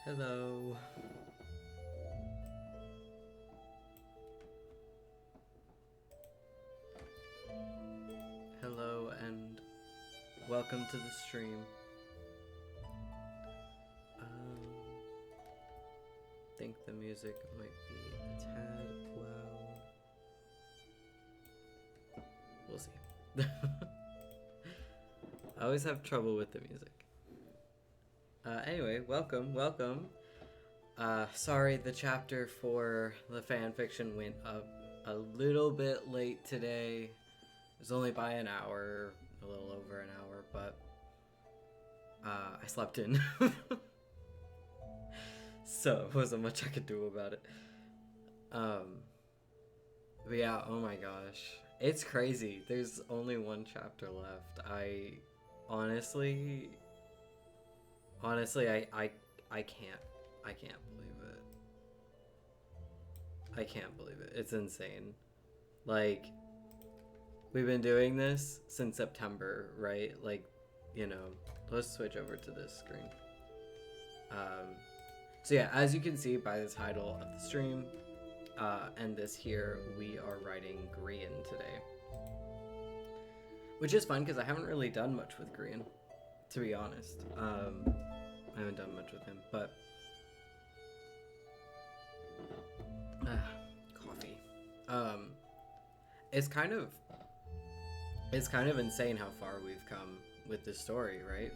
Hello. Hello and welcome to the stream. I think the music might be a tad loud. We'll see. I always have trouble with the music. Anyway, welcome. Sorry the chapter for the fanfiction went up a little bit late today. It was only by an hour, a little over an hour, but I slept in. So it wasn't much I could do about it. But yeah, oh my gosh. It's crazy. There's only one chapter left. I honestly I can't believe it. I can't believe it. It's insane. Like, we've been doing this since September, right? Like, you know, let's switch over to this screen. So yeah, as you can see by the title of the stream, and this here, we are writing Grian today. Which is fun, because I haven't really done much with Grian, to be honest. I haven't done much with him, but... coffee. It's kind of insane how far we've come with this story, right?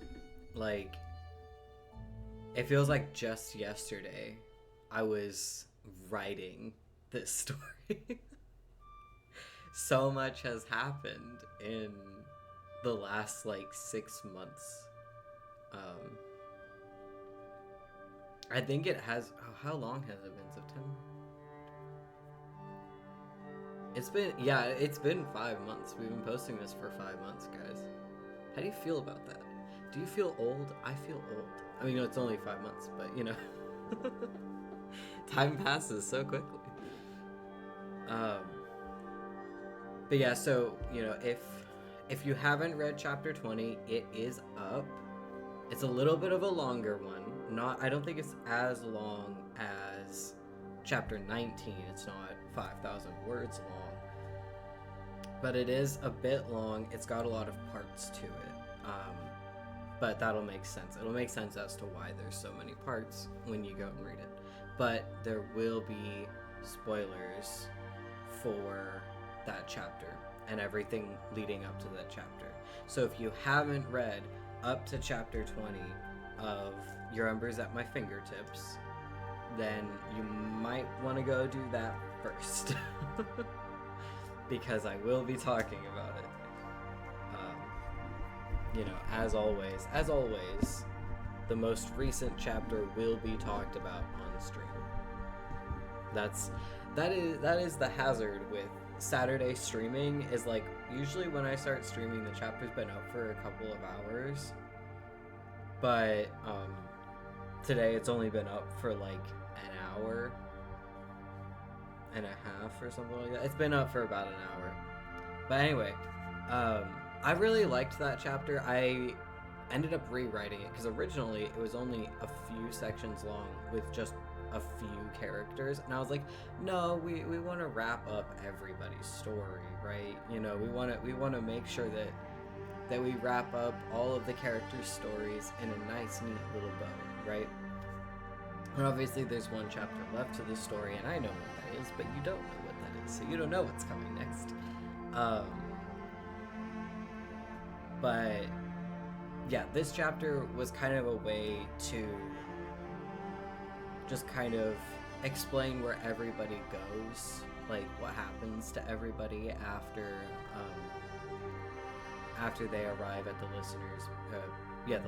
Like, it feels like just yesterday I was writing this story. So much has happened in the last, like, 6 months. I think it has... Oh, how long has it been? September? It's been 5 months. We've been posting this for 5 months, guys. How do you feel about that? Do you feel old? I feel old. I mean, it's only 5 months, but, you know. Time passes so quickly. But yeah, so, you know, if you haven't read chapter 20, it is up. It's a little bit of a longer one. I don't think it's as long as chapter 19. It's not 5,000 words long. But it is a bit long. It's got a lot of parts to it. But that'll make sense. It'll make sense as to why there's so many parts when you go and read it. But there will be spoilers for that chapter and everything leading up to that chapter. So if you haven't read up to chapter 20 of Your Embers at My Fingertips, then you might want to go do that first. Because I will be talking about it. You know, as always, the most recent chapter will be talked about on stream. That is the hazard with Saturday streaming, is like, usually when I start streaming, the chapter's been up for a couple of hours. But today it's only been up for like an hour and a half or something like that. It's been up for about an hour. But anyway, I really liked that chapter. I ended up rewriting it because originally it was only a few sections long with just a few characters, and I was like, no, we want to wrap up everybody's story, right? You know, we want to make sure that we wrap up all of the characters' stories in a nice, neat little bow, right? And obviously there's one chapter left to the story, and I know what that is, but you don't know what that is, so you don't know what's coming next. But yeah, this chapter was kind of a way to just kind of explain where everybody goes, like what happens to everybody after they arrive at the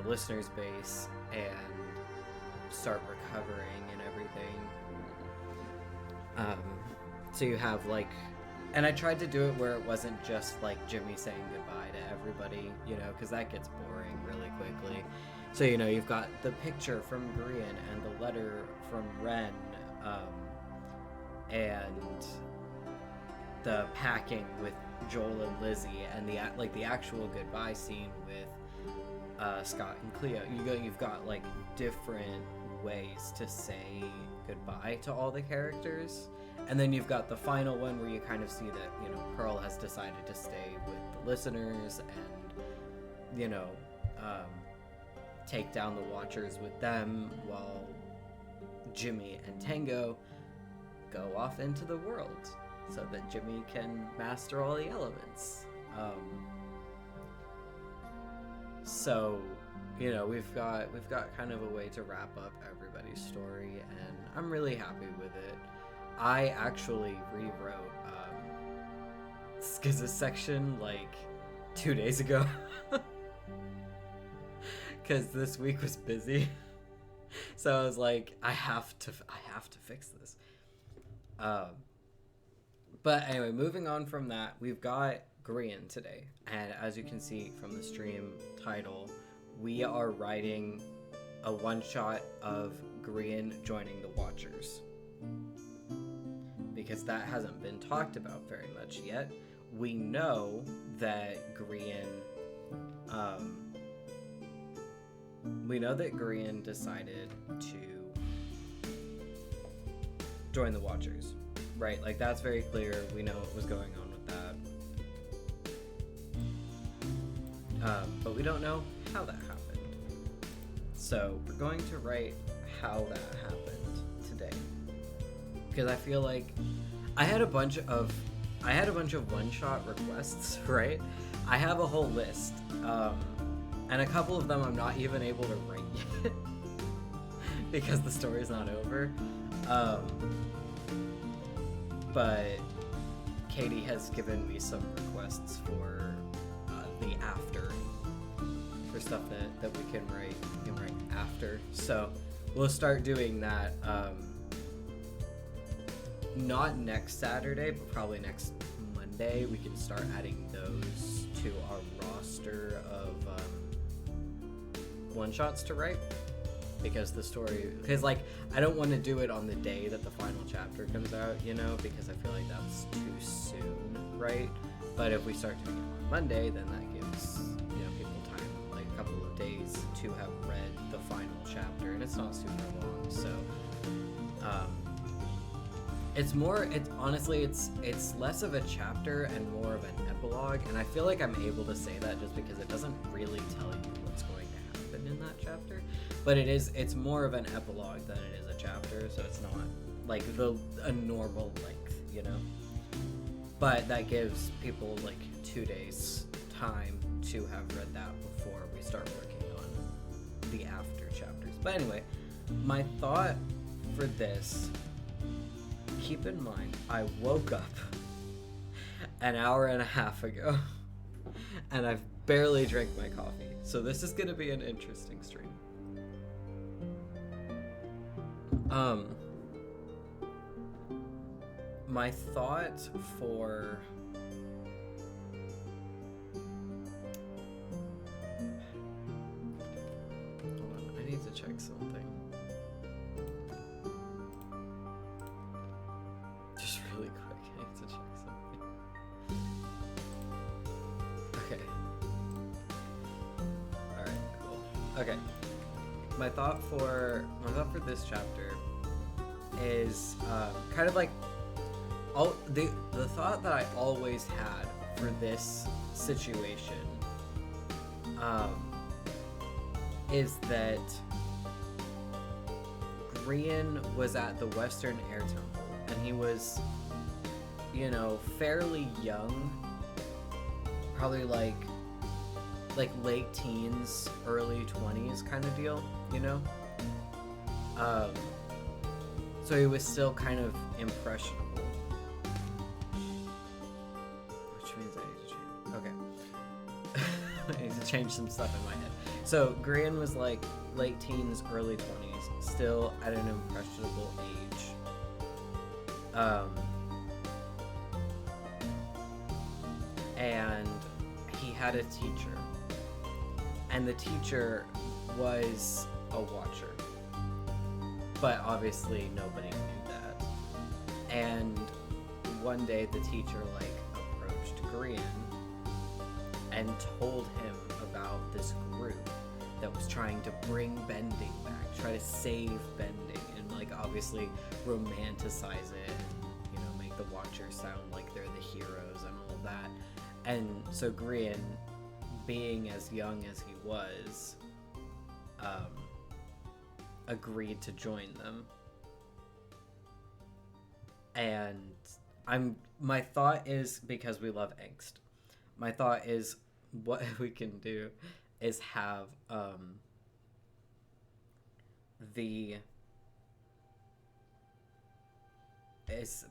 listeners' base and start recovering and everything. So you have like, and I tried to do it where it wasn't just like Jimmy saying goodbye to everybody, you know, because that gets boring really quickly. So, you know, you've got the picture from Grian and the letter from Ren, and the packing with Joel and Lizzie, and the actual goodbye scene with Scott and Cleo. You've got like different ways to say goodbye to all the characters, and then you've got the final one where you kind of see that, you know, Pearl has decided to stay with the listeners and, you know, take down the Watchers with them, while Jimmy and Tango go off into the world so that Jimmy can master all the elements. So, you know, we've got kind of a way to wrap up everybody's story, and I'm really happy with it. I actually rewrote Skiz's section like 2 days ago because this week was busy. So I was like, I have to fix this. But anyway, moving on from that, we've got Grian today, and as you can see from the stream title, we are writing a one-shot of Grian joining the Watchers, because that hasn't been talked about very much yet. We know that Grian decided to join the Watchers, right? Like, that's very clear. We know what was going on with that. But we don't know how that happened. So we're going to write how that happened today, because I feel like I had a bunch of one-shot requests, right? I have a whole list, and a couple of them I'm not even able to write yet because the story's not over. But Katie has given me some requests for the after, for stuff that we can write after. So we'll start doing that. Not next Saturday, but probably next Monday. We can start adding those to our roster of one-shots to write, because like, I don't want to do it on the day that the final chapter comes out, you know, because I feel like that's too soon, right? But if we start doing it on Monday, then that gives, you know, people time, like a couple of days to have read the final chapter, and it's not super long. So it's less of a chapter and more of an epilogue, and I feel like I'm able to say that just because it doesn't really tell you what's going to happen in that chapter, but it's more of an epilogue than it is a chapter, so it's not like a normal length, you know. But that gives people like 2 days time to have read that before we start working on the after chapters. But anyway, my thought for this, keep in mind, I woke up an hour and a half ago and I've barely drank my coffee, so this is going to be an interesting stream. My thought for hold on, I need to check something. Just really quick, I need to check something. Okay. Alright, cool. Okay. My thought for this chapter is kind of like the thought that I always had for this situation is that Grian was at the Western Air Temple, and he was, you know, fairly young, probably like late teens, early 20s kind of deal, you know? So he was still kind of impressionable. Which means I need to change. Okay. I need to change some stuff in my head. So Grian was like late teens, early 20s, still at an impressionable age. And he had a teacher. And the teacher was a watcher. But obviously nobody knew that. And one day the teacher approached Grian and told him about this group that was trying to bring bending back, try to save bending, and obviously romanticize it, and make the watchers sound like they're the heroes and all of that. And so Grian, being as young as he was, agreed to join them. And my thought is, because we love angst, my thought is what we can do is have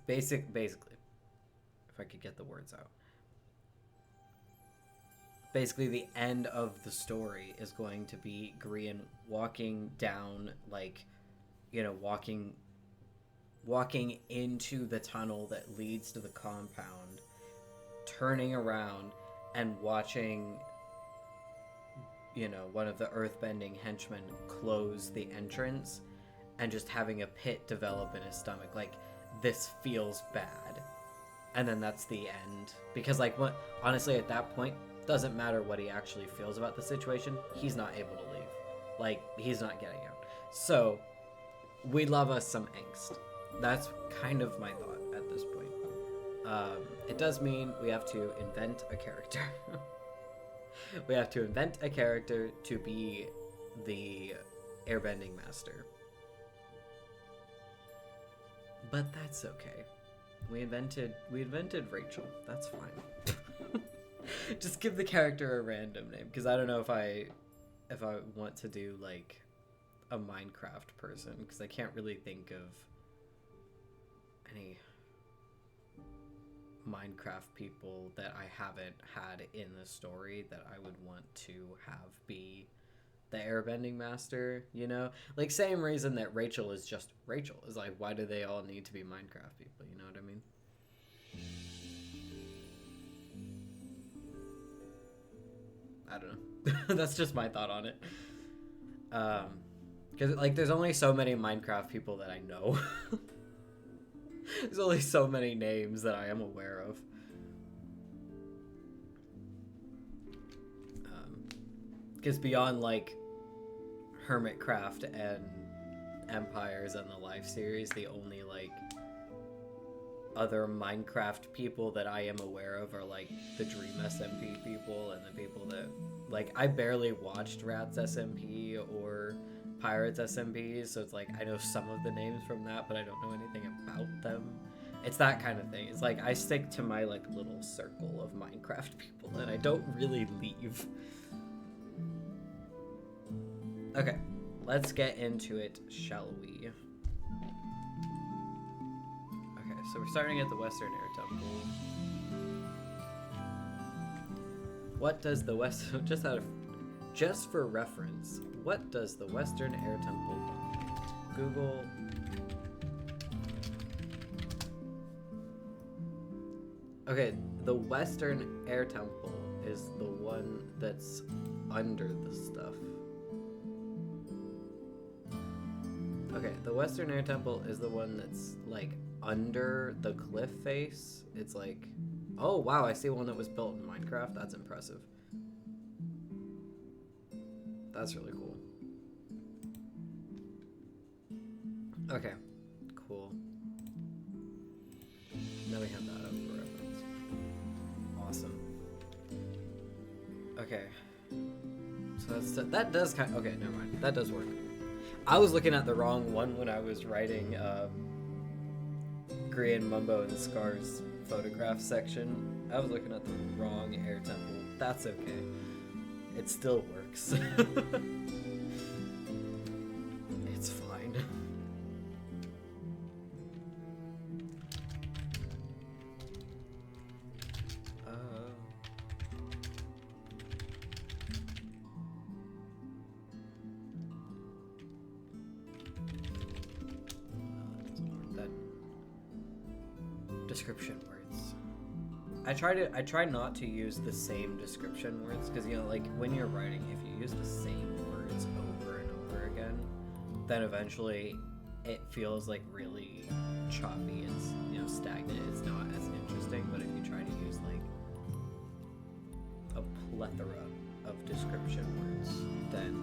basically, if I could get the words out, basically the end of the story is going to be Grian walking down, walking into the tunnel that leads to the compound, turning around and watching, one of the earthbending henchmen close the entrance, and just having a pit develop in his stomach. This feels bad. And then that's the end. Because, honestly, at that point, doesn't matter what he actually feels about the situation, he's not able to leave. He's not getting out. So, we love us some angst. That's kind of my thought at this point. It does mean we have to invent a character. We have to invent a character to be the airbending master. But that's okay. We invented Rachel. That's fine. Just give the character a random name, because I don't know if I want to do a Minecraft person, because I can't really think of any Minecraft people that I haven't had in the story that I would want to have be the airbending master, same reason that Rachel is just Rachel, is why do they all need to be Minecraft people, you know what I mean? I don't know. That's just my thought on it. Because there's only so many Minecraft people that I know. There's only so many names that I am aware of. Because beyond Hermitcraft and Empires and the Life series, the only other Minecraft people that I am aware of are the Dream SMP people, and the people that I barely watched Rats SMP or Pirates SMPs, so it's I know some of the names from that, but I don't know anything about them. It's that kind of thing. It's I stick to my little circle of Minecraft people, and I don't really leave. Okay, let's get into it, shall we? Okay, so we're starting at the Western Air Temple. What does the just for reference, what does the Western Air Temple dominate? Google. Okay, the Western Air Temple is the one that's under the stuff. Okay, the Western Air Temple is the one that's under the cliff face. It's oh wow, I see one that was built in Minecraft. That's impressive. That's really cool. Okay, cool. Now we have that up for reference. Awesome. Okay. So that does kind of, okay, never mind. That does work. I was looking at the wrong one when I was writing Grian, Mumbo, and Scar's photograph section. I was looking at the wrong air temple. That's okay. It still works. It's fine. Description words. I try not to use the same description words, because when you're writing, if you use the same words then eventually it feels like really choppy. It's, you know, stagnant. It's not as interesting. But if you try to use like a plethora of description words, then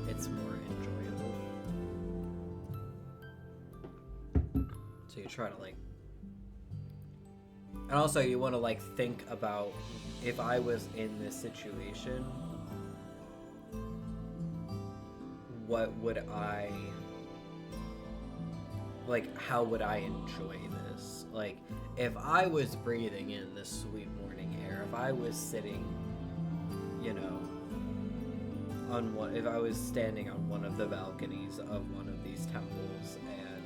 it's more enjoyable. So you try to like, and also you want to like think about, if I was in this situation, what would I, like, how would I enjoy this? Like, if I was breathing in this sweet morning air, if I was sitting, you know, on one, if I was standing on one of the balconies of one of these temples and,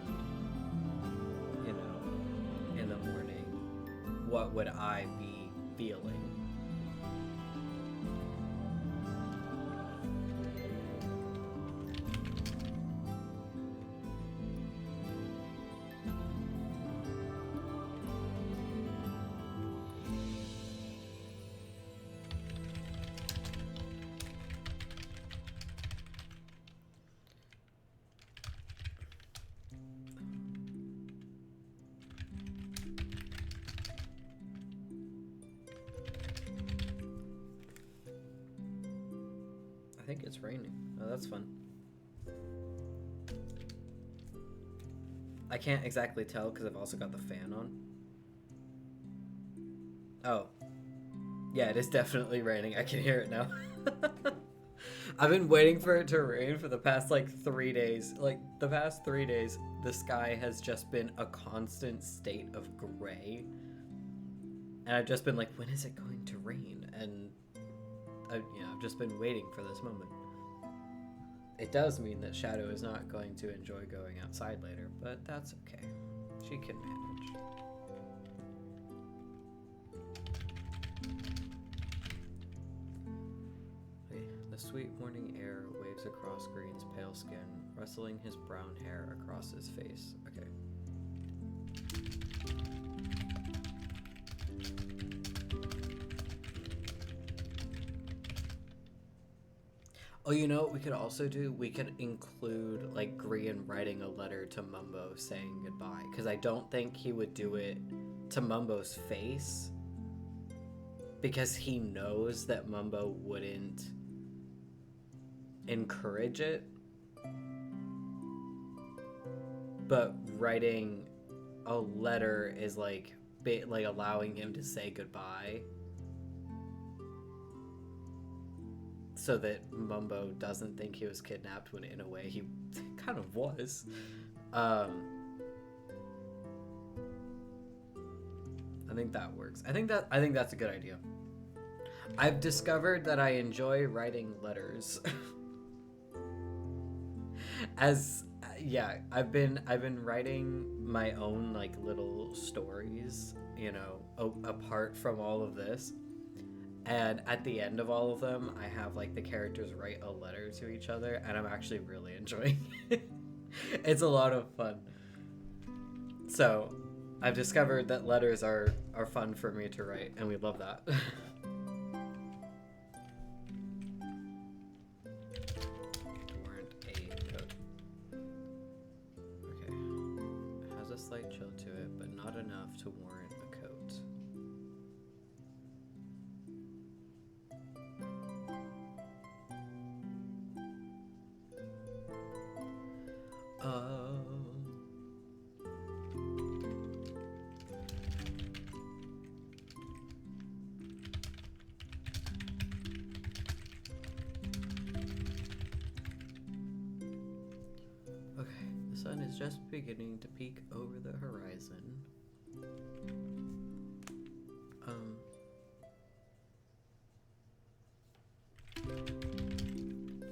you know, in the morning, what would I be feeling? I think it's raining. Oh, that's fun. I can't exactly tell because I've also got the fan on. Oh. Yeah, it is definitely raining. I can hear it now. I've been waiting for it to rain for the past like 3 days. Like, the past 3 days, the sky has just been a constant state of gray. And I've just been like, when is it going to rain? And I've just been waiting for this moment. It does mean that Shadow is not going to enjoy going outside later, but that's okay. She can manage. Okay. The sweet morning air waves across Green's pale skin, rustling his brown hair across his face. Okay. Oh, you know what we could also do? We could include, like, Grian writing a letter to Mumbo saying goodbye. Because I don't think he would do it to Mumbo's face. Because he knows that Mumbo wouldn't encourage it. But writing a letter is, like allowing him to say goodbye. So that Mumbo doesn't think he was kidnapped when in a way he kind of was. I think that works. I think that's a good idea. I've discovered that I enjoy writing letters. I've been writing my own like little stories, you know, apart from all of this. And at the end of all of them, I have like the characters write a letter to each other, and I'm actually really enjoying it. It's a lot of fun. So I've discovered that letters are fun for me to write, and we love that. Warrant a coat. Okay. It has a slight chill to it, but not enough to warrant a coat. Okay, the sun is just beginning to peek over the horizon.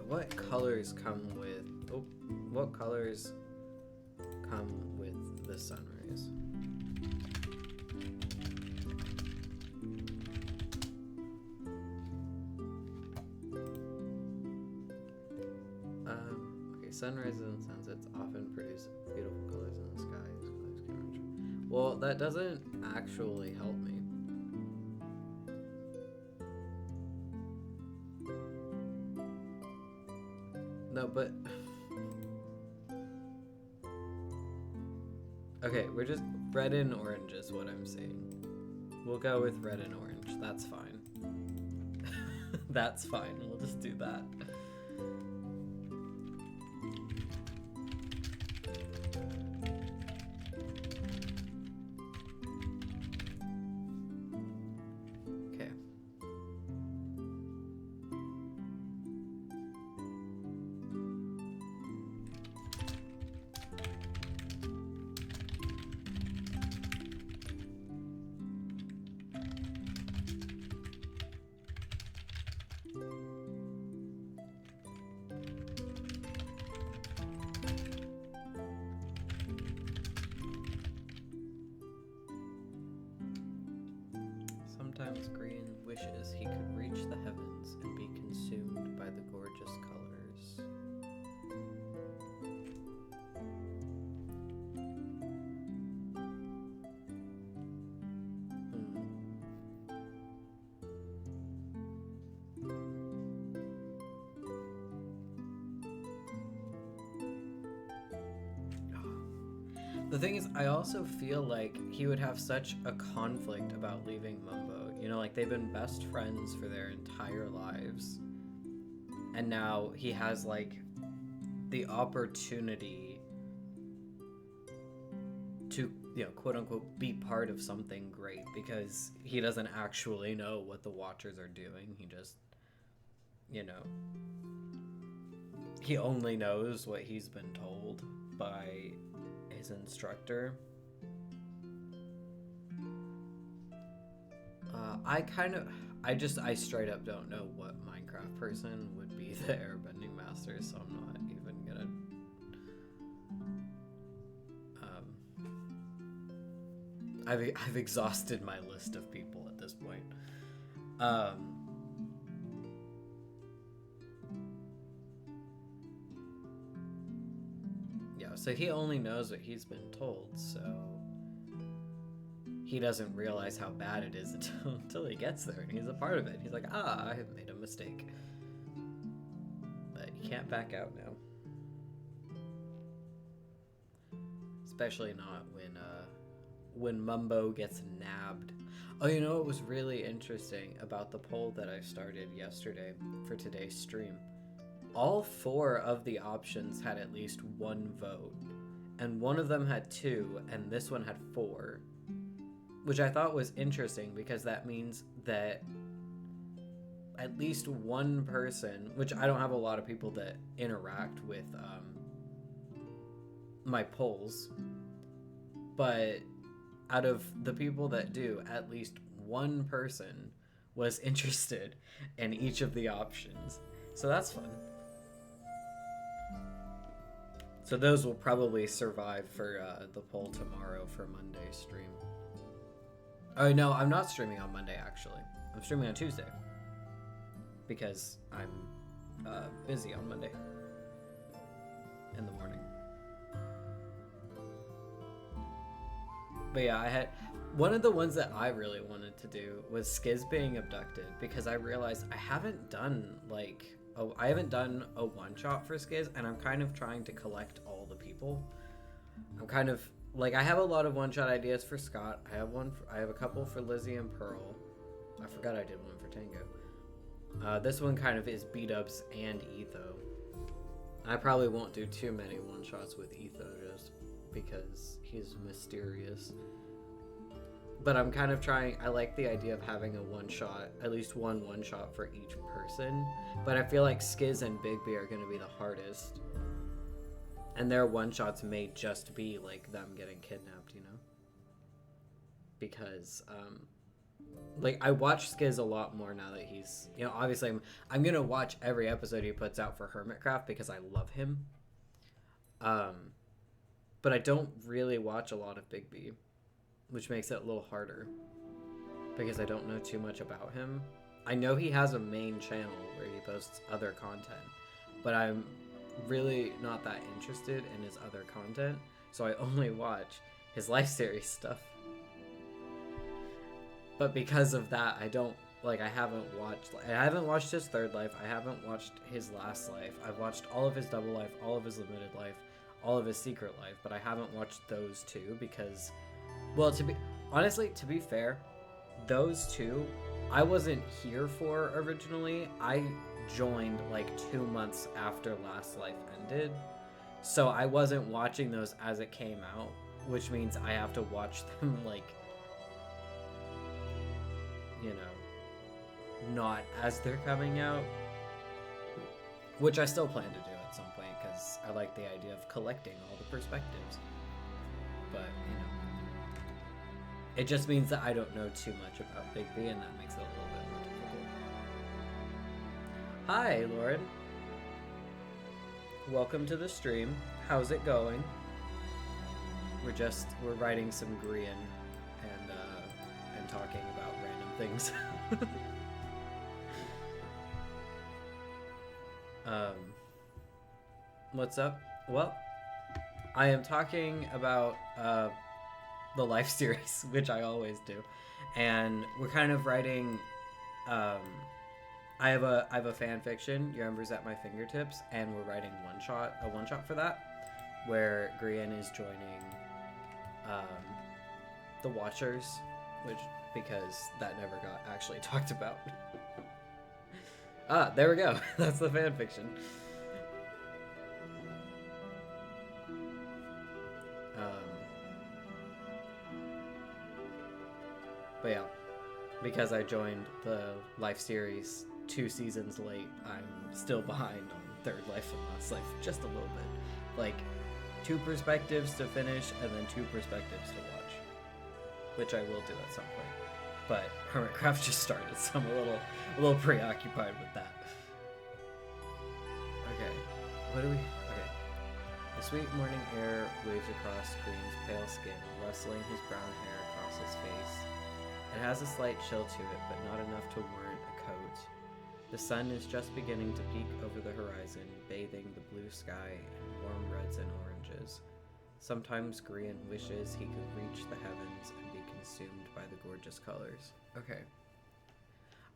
What colors come with... Oh, what colors come with the sunrise? Okay, sunrises and sunsets often produce beautiful colors in the sky. These colors can range. Well, that doesn't actually help me. No, but Okay, we're just red and orange is what I'm seeing. We'll go with red and orange. That's fine. That's fine. We'll just do that. Okay. Sometimes Green wishes he could reach the heavens and be consumed by the gorgeous colors. The thing is, I also feel like he would have such a conflict about leaving Mumbo. You know, like they've been best friends for their entire lives. And now he has like the opportunity to, you know, quote unquote, be part of something great because he doesn't actually know what the Watchers are doing. He just, you know, he only knows what he's been told by his instructor. I straight up don't know what Minecraft person would be the airbending master, so I'm not even gonna I've exhausted my list of people at this point. Yeah, so he only knows what he's been told, so he doesn't realize how bad it is until he gets there and he's a part of it. He's like, I have made a mistake. But you can't back out now. Especially not when Mumbo gets nabbed. Oh, you know what was really interesting about the poll that I started yesterday for today's stream? All 4 of the options had at least 1 vote, and one of them had 2, and this one had 4, which I thought was interesting because that means that at least one person, which I don't have a lot of people that interact with my polls, but out of the people that do, at least one person was interested in each of the options. So that's fun. So those will probably survive for the poll tomorrow for Monday's stream. Oh, no, I'm not streaming on Monday, actually. I'm streaming on Tuesday. Because I'm busy on Monday. In the morning. But yeah, I had... One of the ones that I really wanted to do was Skiz being abducted. Because I realized I haven't done, like... I haven't done a one-shot for Skiz, and I'm kind of trying to collect all the people. I'm kind of... Like, I have a lot of one-shot ideas for Scott. I have a couple for Lizzie and Pearl. I forgot I did one for Tango. This one kind of is B-dubs and Etho. I probably won't do too many one-shots with Etho just because he's mysterious. But I'm kind of trying... I like the idea of having a one-shot, at least one one-shot for each person. But I feel like Skiz and Bigby are going to be the hardest. And their one-shots may just be, like, them getting kidnapped, you know? Because, like, I watch Skiz a lot more now that he's... You know, obviously, I'm going to watch every episode he puts out for Hermitcraft because I love him. But I don't really watch a lot of Bigby, which makes it a little harder. Because I don't know too much about him. I know he has a main channel where he posts other content. But I'm really not that interested in his other content, so I only watch his life series stuff. But because of that, I haven't watched his third life, I haven't watched his last life, I've watched all of his double life, all of his limited life, all of his Secret Life, but I haven't watched those two because, well, to be fair, those two I wasn't here for originally. I joined like 2 months after Last Life ended, so I wasn't watching those as it came out, which means I have to watch them like, you know, not as they're coming out, which I still plan to do at some point because I like the idea of collecting all the perspectives. But, you know, it just means that I don't know too much about Bigby, and that makes it a little bit more difficult. Hi, Lauren. Welcome to the stream. How's it going? We're writing some Grian and talking about random things. What's up? Well, I am talking about the Life series, which I always do, and we're kind of writing. I have a fan fiction, Your Embers at My Fingertips, and we're writing a one shot for that, where Grian is joining the Watchers, because that never got actually talked about. Ah, there we go. That's the fan fiction. But yeah, because I joined the Life series 2 seasons late, I'm still behind on Third Life and Last Life just a little bit. Like 2 perspectives to finish and then 2 perspectives to watch, which I will do at some point. But Hermitcraft just started, so I'm a little preoccupied with that. Okay, what do we? Okay, the sweet morning air waves across Green's pale skin, rustling his brown hair across his face. It has a slight chill to it, but not enough to warrant a coat. The sun is just beginning to peek over the horizon, bathing the blue sky in warm reds and oranges. Sometimes Grian wishes he could reach the heavens and be consumed by the gorgeous colors. Okay.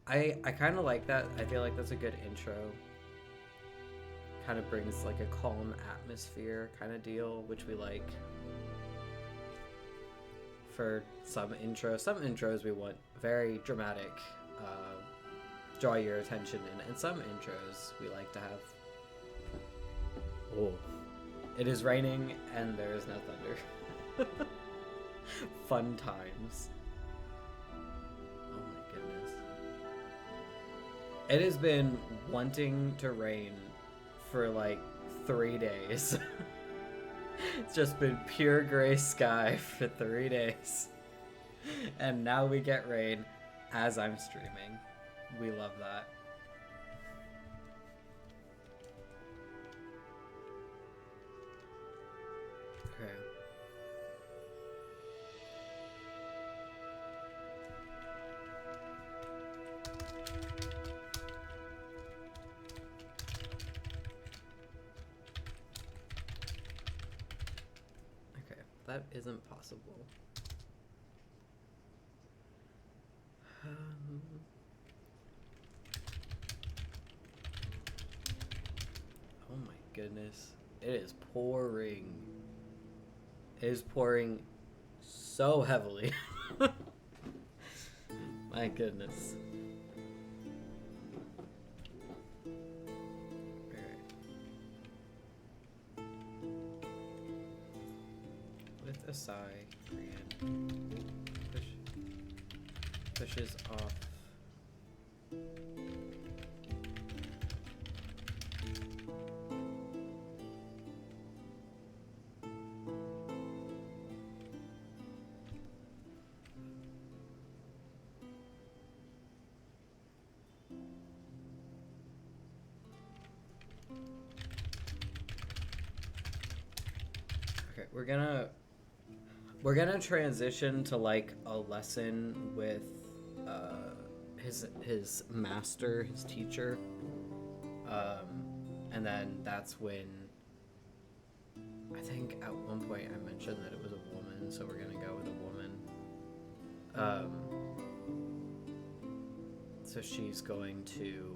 I kind of like that. I feel like that's a good intro. Kind of brings like a calm atmosphere kind of deal, which we like. For some intros we want very dramatic, draw your attention in, and some intros we like to have. Oh, it is raining and there is no thunder. Fun times. Oh my goodness. It has been wanting to rain for like 3 days. It's just been pure gray sky for 3 days. And now we get rain as I'm streaming. We love that. Okay. That isn't possible. Oh my goodness. It is pouring. It is pouring so heavily. My goodness. A sigh, Grian pushes off. Okay, we're gonna transition to like a lesson with his master, his teacher, and then that's when I think at one point I mentioned that it was a woman, so we're gonna go with a woman. So she's going to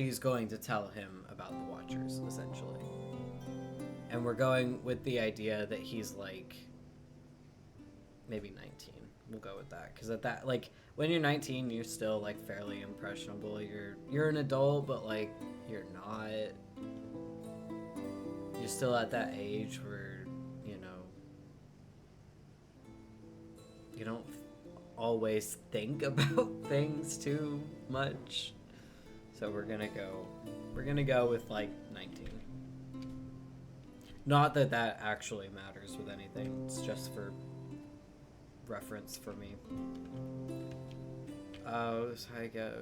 she's going to tell him about the Watchers, essentially. And we're going with the idea that he's like maybe 19. We'll go with that, because at that, like, when you're 19, you're still like fairly impressionable. You're an adult, but like you're not. You're still at that age where, you know, you don't always think about things too much. So we're gonna go with like 19. Not that that actually matters with anything. It's just for reference for me. So I go.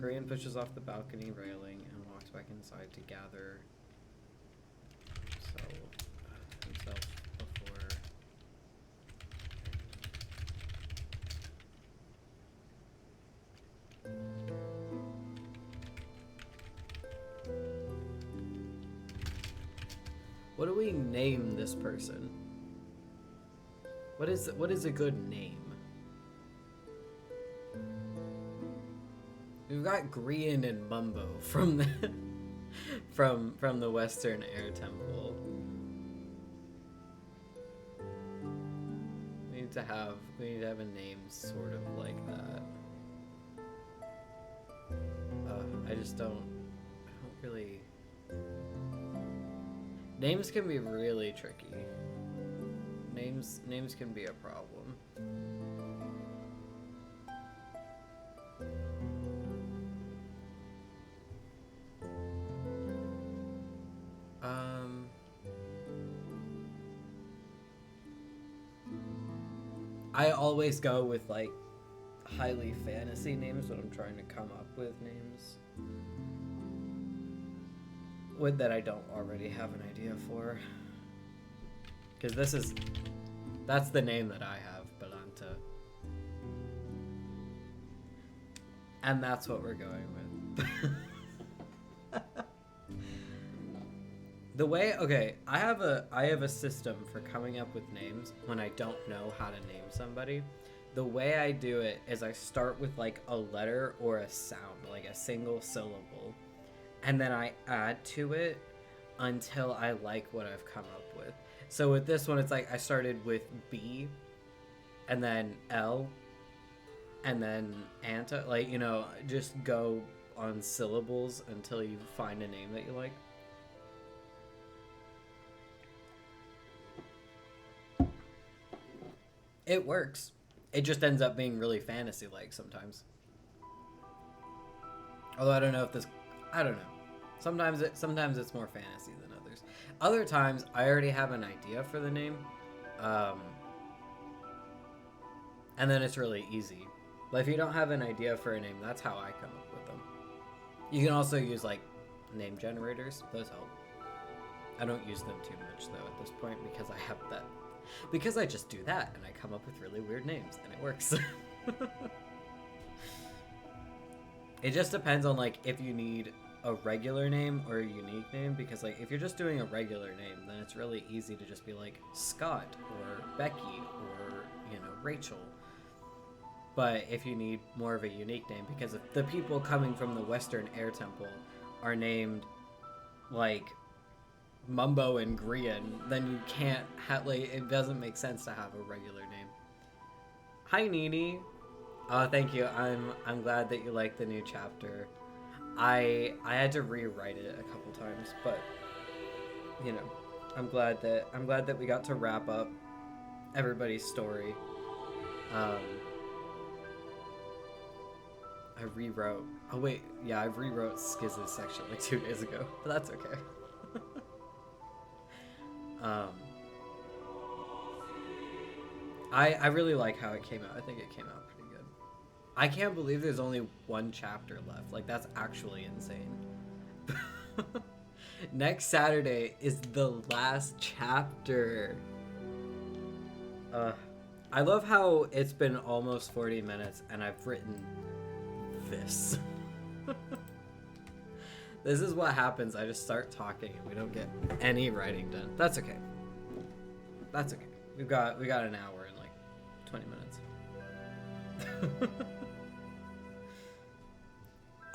Korean pushes off the balcony railing and walks back inside to gather himself before. What do we name this person? What is a good name? We've got Grian and Mumbo from the from the Western Air Temple. We need to have a name sort of like that. I don't really. Names can be really tricky. Names can be a problem. I always go with like highly fantasy names when I'm trying to come up with names that I don't already have an idea for. Because that's the name that I have, Belanta. And that's what we're going with. I have a system for coming up with names when I don't know how to name somebody. The way I do it is I start with like a letter or a sound, like a single syllable, and then I add to it until I like what I've come up with. So with this one, it's like I started with B, and then L, and then Anta. Like, you know, just go on syllables until you find a name that you like. It works. It just ends up being really fantasy-like sometimes. Although I don't know. Sometimes it's more fantasy than others. Other times I already have an idea for the name, and then it's really easy. But if you don't have an idea for a name, that's how I come up with them. You can also use like name generators. Those help. I don't use them too much though at this point because I have that. Because I just do that and I come up with really weird names and it works. It just depends on like if you need a regular name or a unique name, because like if you're just doing a regular name, then it's really easy to just be like Scott or Becky or, you know, Rachel. But if you need more of a unique name, because if the people coming from the Western Air Temple are named like Mumbo and Grian, then you can't have, like, it doesn't make sense to have a regular name. Hi Nini. Thank you. I'm glad that you like the new chapter. I had to rewrite it a couple times, but you know, I'm glad that we got to wrap up everybody's story. I rewrote. Oh wait, yeah, I rewrote Skiz's section like 2 days ago, but that's okay. I really like how it came out. I think it came out pretty good. I can't believe there's only one chapter left. Like, that's actually insane. Next Saturday is the last chapter. I love how it's been almost 40 minutes and I've written this. This is what happens. I just start talking and we don't get any writing done. That's okay. That's okay. We got an hour and like 20 minutes.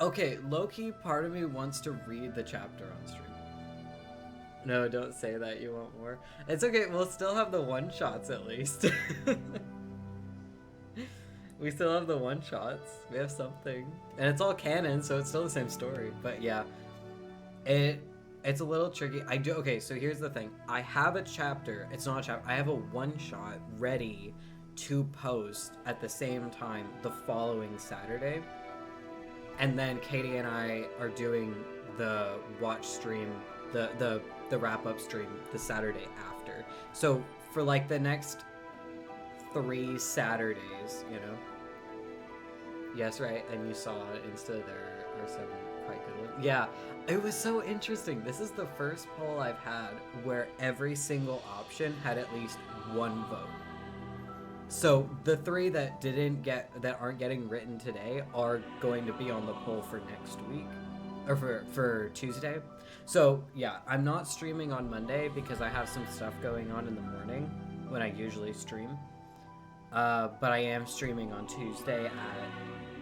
Okay, low-key, part of me wants to read the chapter on stream. No, don't say that, you want more. It's okay, we'll still have the one-shots at least. We still have the one-shots. We have something. And it's all canon, so it's still the same story. But yeah, it's a little tricky. Okay, so here's the thing. I have a chapter. It's not a chapter. I have a one-shot ready to post at the same time the following Saturday. And then Katie and I are doing the watch stream, the wrap-up stream the Saturday after. So for like the next 3 Saturdays, you know? Yes, right, and you saw Insta, there are some quite good ones. Yeah, it was so interesting. This is the first poll I've had where every single option had at least 1 vote. So the 3 that aren't getting written today are going to be on the poll for next week, or for Tuesday. So yeah, I'm not streaming on Monday because I have some stuff going on in the morning when I usually stream. But I am streaming on Tuesday at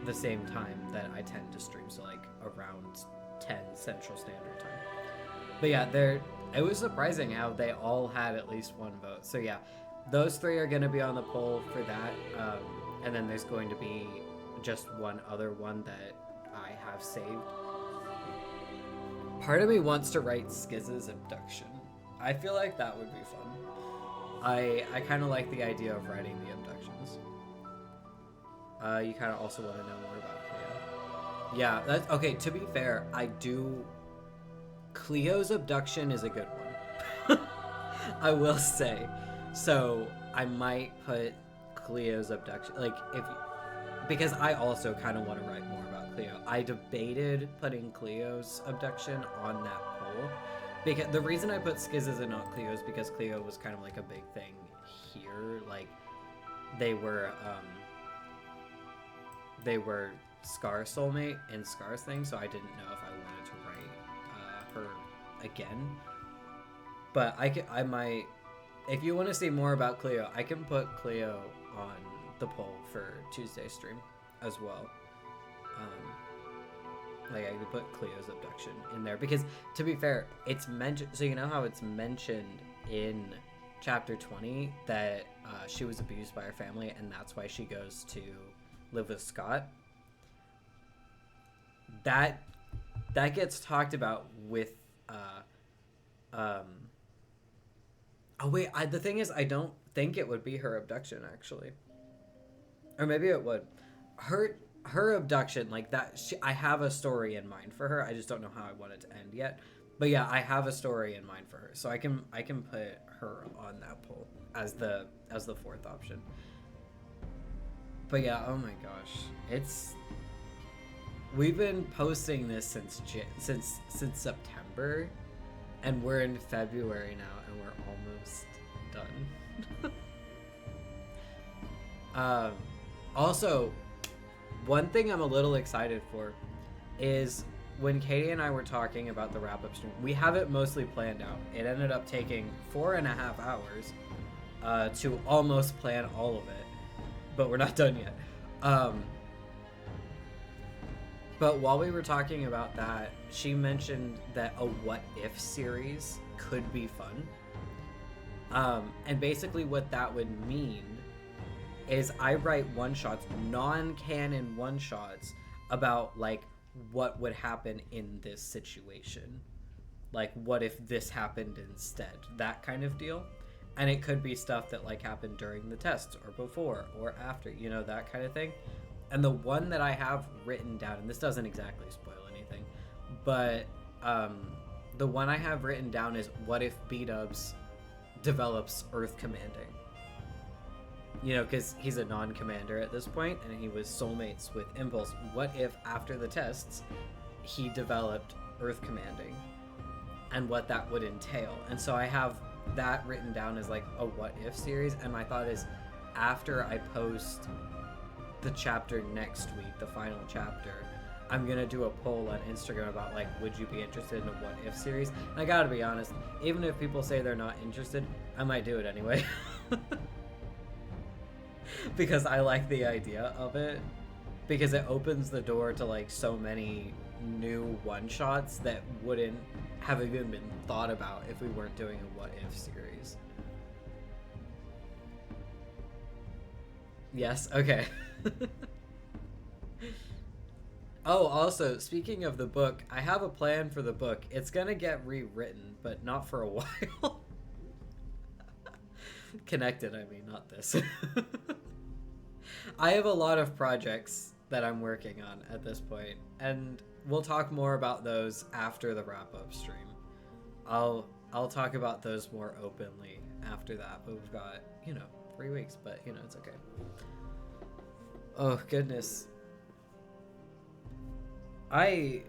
the same time that I tend to stream, so like around 10 Central Standard Time. But yeah, it was surprising how they all had at least 1 vote. So yeah, those 3 are going to be on the poll for that. And then there's going to be just one other one that I have saved. Part of me wants to write Skiz's abduction. I feel like that would be fun. I kind of like the idea of writing the abductions. You kind of also want to know more about Cleo. Yeah, that's okay. To be fair, Cleo's abduction is a good one. I will say. So I might put Cleo's abduction, because I also kind of want to write more about Cleo. I debated putting Cleo's abduction on that poll. Because the reason I put Skiz's and not Cleo is because Cleo was kind of like a big thing here. Like, they were Scar's soulmate in Scar's thing, so I didn't know if I wanted to write her again. But I might, if you want to see more about Cleo, I can put Cleo on the poll for Tuesday stream as well. Like, I could put Cleo's abduction in there because, to be fair, it's mentioned. So you know how it's mentioned in chapter 20 that she was abused by her family, and that's why she goes to live with Scott. That gets talked about with. Oh wait, the thing is, I don't think it would be her abduction actually, or maybe it would. Her abduction, like that, I have a story in mind for her. I just don't know how I want it to end yet. But yeah, I have a story in mind for her, so I can put her on that poll as the 4th option. But yeah, oh my gosh, we've been posting this since September, and we're in February now, and we're almost done. Also, one thing I'm a little excited for is when Katie and I were talking about the wrap-up stream, we have it mostly planned out. It ended up taking 4.5 hours to almost plan all of it, but we're not done yet. But while we were talking about that, she mentioned that a what-if series could be fun. And basically what that would mean is I write one-shots, non-canon one-shots about, like, what would happen in this situation. Like, what if this happened instead? That kind of deal. And it could be stuff that, like, happened during the tests or before or after, you know, that kind of thing. And the one that I have written down, and this doesn't exactly spoil anything, but the one I have written down is what if B-Dubs develops Earth Commanding? You know, because he's a non-commander at this point, and he was soulmates with Impulse. What if, after the tests, he developed Earth Commanding, and what that would entail? And so I have that written down as, like, a what-if series, and my thought is, after I post the chapter next week, the final chapter, I'm going to do a poll on Instagram about, like, would you be interested in a what-if series? And I gotta be honest, even if people say they're not interested, I might do it anyway. Because I like the idea of it. because it opens the door to like so many new one-shots that wouldn't have even been thought about if we weren't doing a What If series. Yes, okay. Oh, also, speaking of the book, I have a plan for the book. It's gonna get rewritten, but not for a while. Connected, I mean, not this. I have a lot of projects that I'm working on at this point, and we'll talk more about those after the wrap-up stream. I'll talk about those more openly after that, but we've got, 3 weeks, but, it's okay. Oh, goodness. I'm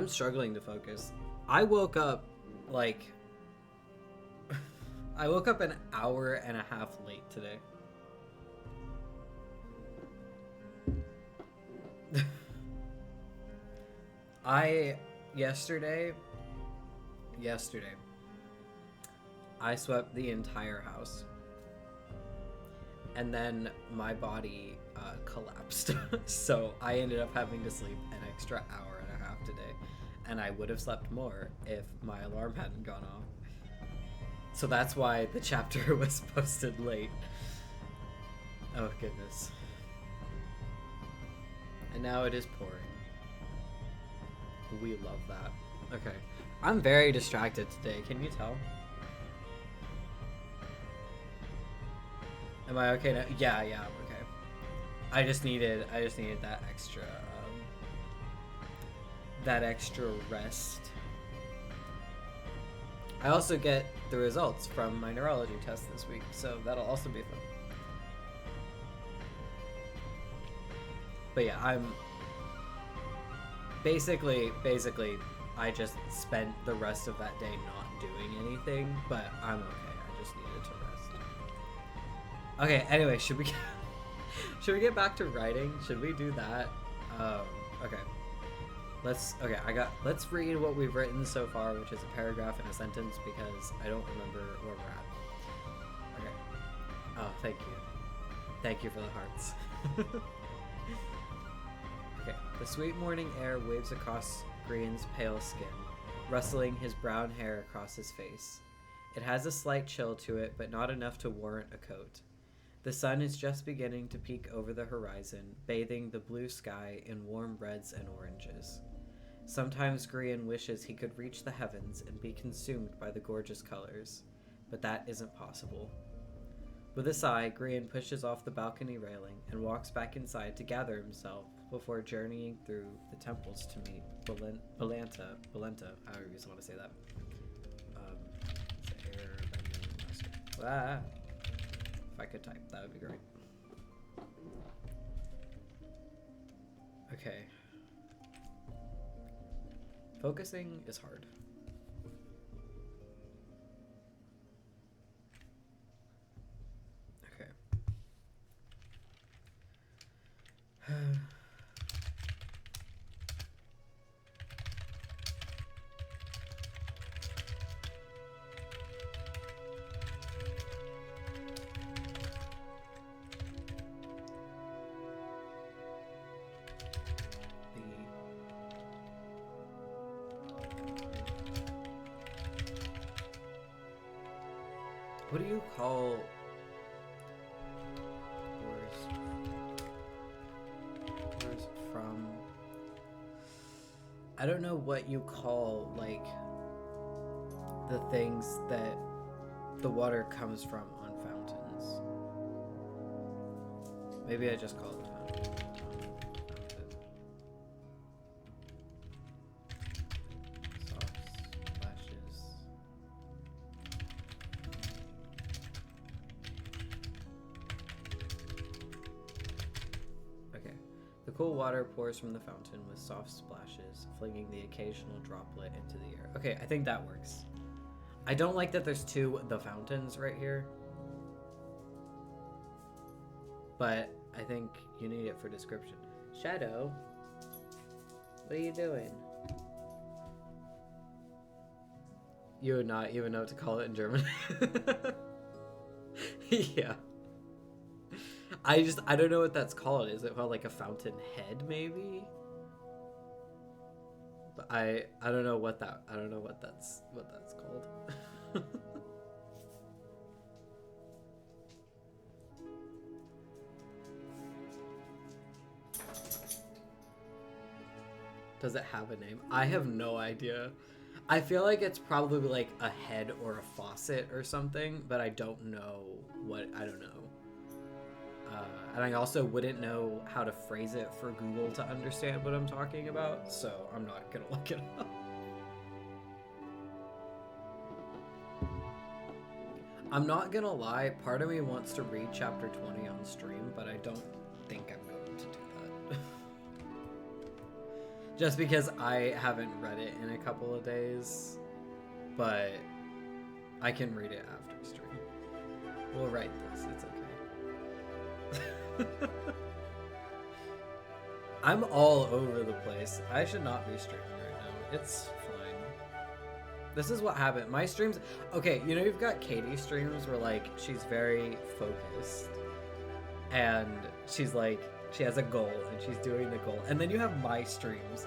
struggling to focus. I woke up an hour and a half late today. Yesterday, I swept the entire house. And then my body collapsed. So I ended up having to sleep an extra hour and a half today. And I would have slept more if my alarm hadn't gone off. So that's why the chapter was posted late. Oh, goodness. And now it is pouring. We love that. Okay. I'm very distracted today. Can you tell? Am I okay now? Yeah, I'm okay. I just needed that extra rest. I also get the results from my neurology test this week, so that'll also be fun. But yeah, I'm basically I just spent the rest of that day not doing anything, but I'm okay. I just needed to rest. Okay, anyway, should we get back to writing? Should we do that? Okay. Let's read what we've written so far, which is a paragraph and a sentence, because I don't remember where we're at. Okay. Oh, thank you. Thank you for the hearts. Okay. The sweet morning air waves across Green's pale skin, rustling his brown hair across his face. It has a slight chill to it, but not enough to warrant a coat. The sun is just beginning to peek over the horizon, bathing the blue sky in warm reds and oranges. Sometimes Grian wishes he could reach the heavens and be consumed by the gorgeous colors, but that isn't possible. With a sigh, Grian pushes off the balcony railing and walks back inside to gather himself before journeying through the temples to meet Belanta, however you want to say that. If I could type, that would be great. Okay. Focusing is hard. Okay. What do you call where's from? I don't know what you call, like, the things that the water comes from on fountains. Maybe I just call it fountain. Soft splashes. Okay. The cool water pours from the fountain with soft splashes, flinging the occasional droplet into the air. Okay, I think that works. I don't like that there's two the fountains right here. But I think you need it for description. Shadow, what are you doing? You would not even know what to call it in German. Yeah. I don't know what that's called. Is it called like a fountain head maybe? But I don't know what that's called. Does it have a name? I have no idea. I feel like it's probably like a head or a faucet or something, but I don't know what. I don't know. And I also wouldn't know how to phrase it for Google to understand what I'm talking about, so I'm not gonna look it up. I'm not gonna lie, part of me wants to read chapter 20 on stream, but I don't think I'm going to do that. Just because I haven't read it in a couple of days, but I can read it after stream. We'll write this, it's okay. I'm all over the place. I should not be streaming right now. It's fine. This is what happened. My streams... Okay, you know you've got Katie's streams where, like, she's very focused. And she's, like... She has a goal, and she's doing the goal. And then you have my streams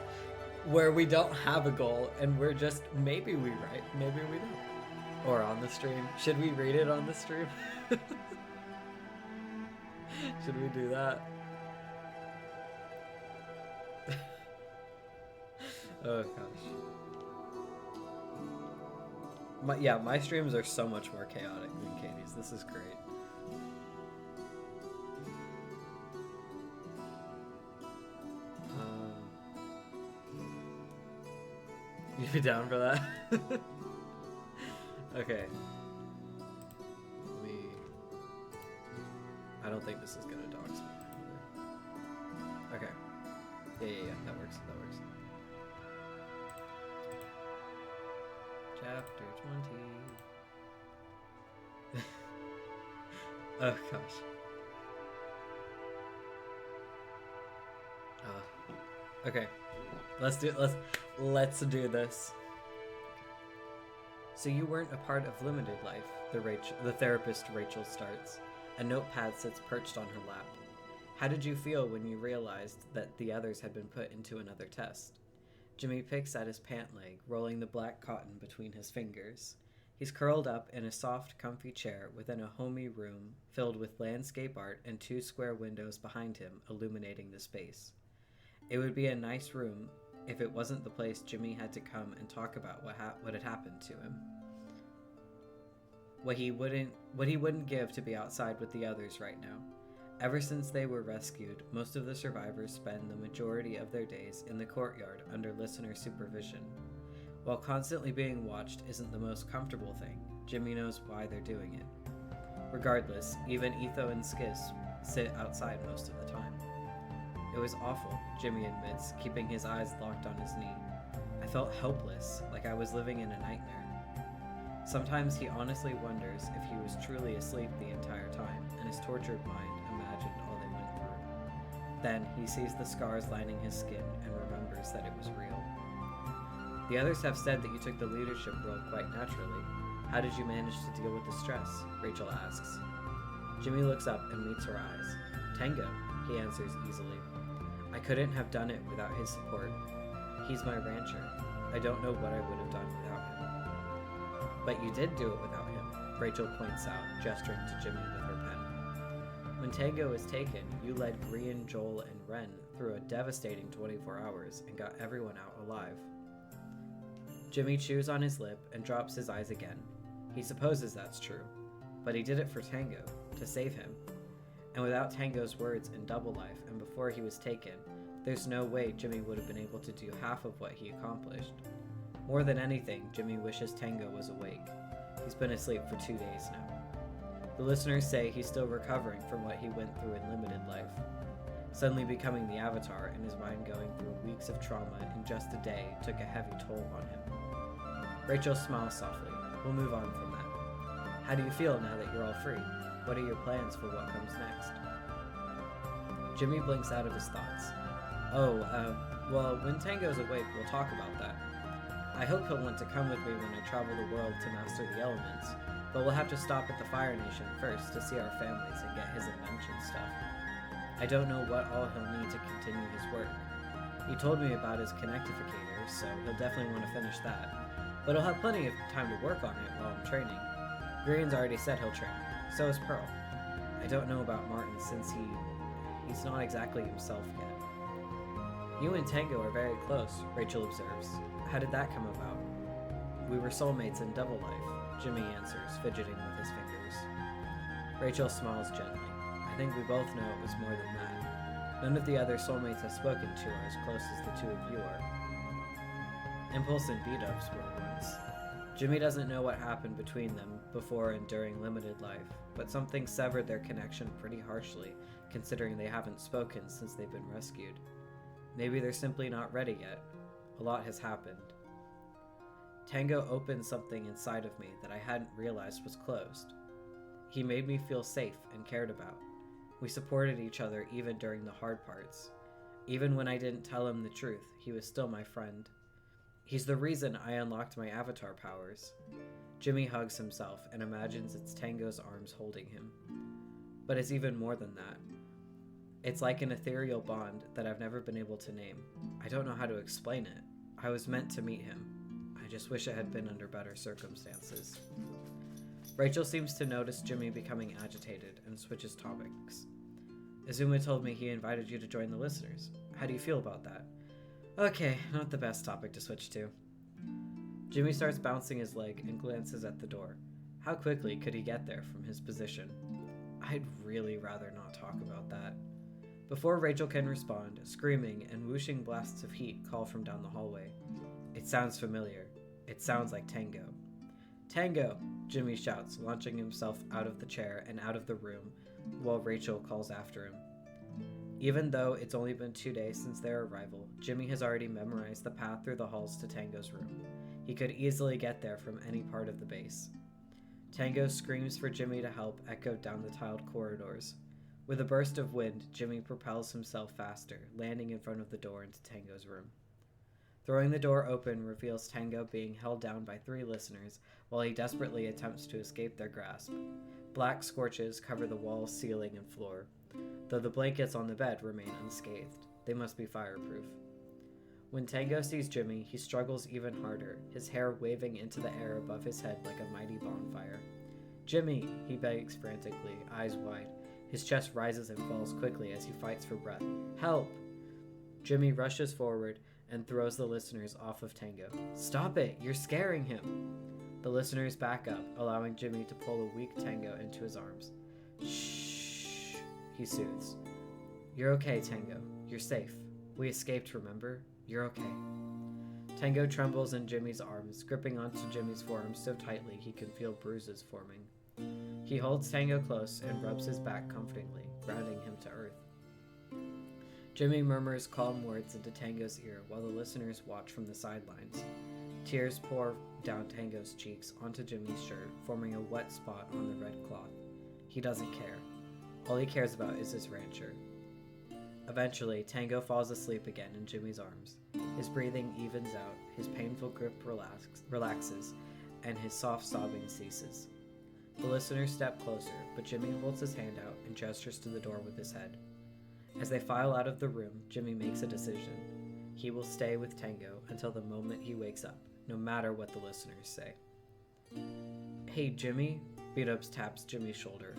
where we don't have a goal, and we're just... Maybe we write, maybe we don't. Or on the stream. Should we read it on the stream? Should we do that? Oh gosh. My streams are so much more chaotic than Katie's. This is great. You be down for that? Okay. I don't think this is gonna dox me. Okay. Yeah. That works. Chapter 20. Oh gosh. Okay. Let's do this. So you weren't a part of limited life, the therapist Rachel starts. A notepad sits perched on her lap. How did you feel when you realized that the others had been put into another test? Jimmy picks at his pant leg, rolling the black cotton between his fingers. He's curled up in a soft, comfy chair within a homey room filled with landscape art and 2 square windows behind him illuminating the space. It would be a nice room if it wasn't the place Jimmy had to come and talk about what had happened to him. What he wouldn't give to be outside with the others right now. Ever since they were rescued, most of the survivors spend the majority of their days in the courtyard under listener supervision. While constantly being watched isn't the most comfortable thing, Jimmy knows why they're doing it. Regardless, even Etho and Skis sit outside most of the time. It was awful, Jimmy admits, keeping his eyes locked on his knee. I felt helpless, like I was living in a nightmare. Sometimes he honestly wonders if he was truly asleep the entire time, and his tortured mind imagined all they went through. Then he sees the scars lining his skin and remembers that it was real. The others have said that you took the leadership role quite naturally. How did you manage to deal with the stress? Rachel asks. Jimmy looks up and meets her eyes. Tango, he answers easily. I couldn't have done it without his support. He's my rancher. I don't know what I would have done without him. But you did do it without him, Rachel points out, gesturing to Jimmy with her pen. When Tango was taken, you led Grian, Joel, and Ren through a devastating 24 hours and got everyone out alive. Jimmy chews on his lip and drops his eyes again. He supposes that's true, but he did it for Tango, to save him. And without Tango's words in Double Life and before he was taken, there's no way Jimmy would have been able to do half of what he accomplished. More than anything, Jimmy wishes Tango was awake. He's been asleep for 2 days now. The listeners say he's still recovering from what he went through in limited life. Suddenly becoming the Avatar and his mind going through weeks of trauma in just a day took a heavy toll on him. Rachel smiles softly. We'll move on from that. How do you feel now that you're all free? What are your plans for what comes next? Jimmy blinks out of his thoughts. Well, when Tango's awake, we'll talk about that. I hope he'll want to come with me when I travel the world to master the elements, but we'll have to stop at the Fire Nation first to see our families and get his invention stuff. I don't know what all he'll need to continue his work. He told me about his connectificator, so he'll definitely want to finish that, but he'll have plenty of time to work on it while I'm training. Green's already said he'll train, so is Pearl. I don't know about Martin since he's not exactly himself yet. You and Tango are very close, Rachel observes. How did that come about? We were soulmates in Double Life, Jimmy answers, fidgeting with his fingers. Rachel smiles gently. I think we both know it was more than that. None of the other soulmates I've spoken to are as close as the two of you are. Impulse and B-Dubs were once. Jimmy doesn't know what happened between them before and during limited life, but something severed their connection pretty harshly, considering they haven't spoken since they've been rescued. Maybe they're simply not ready yet. A lot has happened. Tango opened something inside of me that I hadn't realized was closed. He made me feel safe and cared about. We supported each other even during the hard parts. Even when I didn't tell him the truth, he was still my friend. He's the reason I unlocked my avatar powers. Jimmy hugs himself and imagines it's Tango's arms holding him. But it's even more than that. It's like an ethereal bond that I've never been able to name. I don't know how to explain it. I was meant to meet him. I just wish it had been under better circumstances. Rachel seems to notice Jimmy becoming agitated and switches topics. Izuma told me he invited you to join the listeners. How do you feel about that? Okay, not the best topic to switch to. Jimmy starts bouncing his leg and glances at the door. How quickly could he get there from his position? I'd really rather not talk about that. Before Rachel can respond, screaming and whooshing blasts of heat call from down the hallway. It sounds familiar. It sounds like Tango. Tango! Jimmy shouts, launching himself out of the chair and out of the room, while Rachel calls after him. Even though it's only been 2 days since their arrival, Jimmy has already memorized the path through the halls to Tango's room. He could easily get there from any part of the base. Tango's screams for Jimmy to help echoed down the tiled corridors. With a burst of wind, Jimmy propels himself faster, landing in front of the door into Tango's room. Throwing the door open reveals Tango being held down by 3 listeners while he desperately attempts to escape their grasp. Black scorches cover the walls, ceiling, and floor, though the blankets on the bed remain unscathed. They must be fireproof. When Tango sees Jimmy, he struggles even harder, his hair waving into the air above his head like a mighty bonfire. Jimmy, he begs frantically, eyes wide. His chest rises and falls quickly as he fights for breath. Help! Jimmy rushes forward and throws the listeners off of Tango. Stop it! You're scaring him! The listeners back up, allowing Jimmy to pull a weak Tango into his arms. Shh, he soothes. You're okay, Tango. You're safe. We escaped, remember? You're okay. Tango trembles in Jimmy's arms, gripping onto Jimmy's forearm so tightly he can feel bruises forming. He holds Tango close and rubs his back comfortingly, grounding him to earth. Jimmy murmurs calm words into Tango's ear while the listeners watch from the sidelines. Tears pour down Tango's cheeks onto Jimmy's shirt, forming a wet spot on the red cloth. He doesn't care. All he cares about is his rancher. Eventually, Tango falls asleep again in Jimmy's arms. His breathing evens out, his painful grip relaxes, and his soft sobbing ceases. The listeners step closer, but Jimmy holds his hand out and gestures to the door with his head. As they file out of the room, Jimmy makes a decision. He will stay with Tango until the moment he wakes up, no matter what the listeners say. Hey, Jimmy, B-Dubs taps Jimmy's shoulder.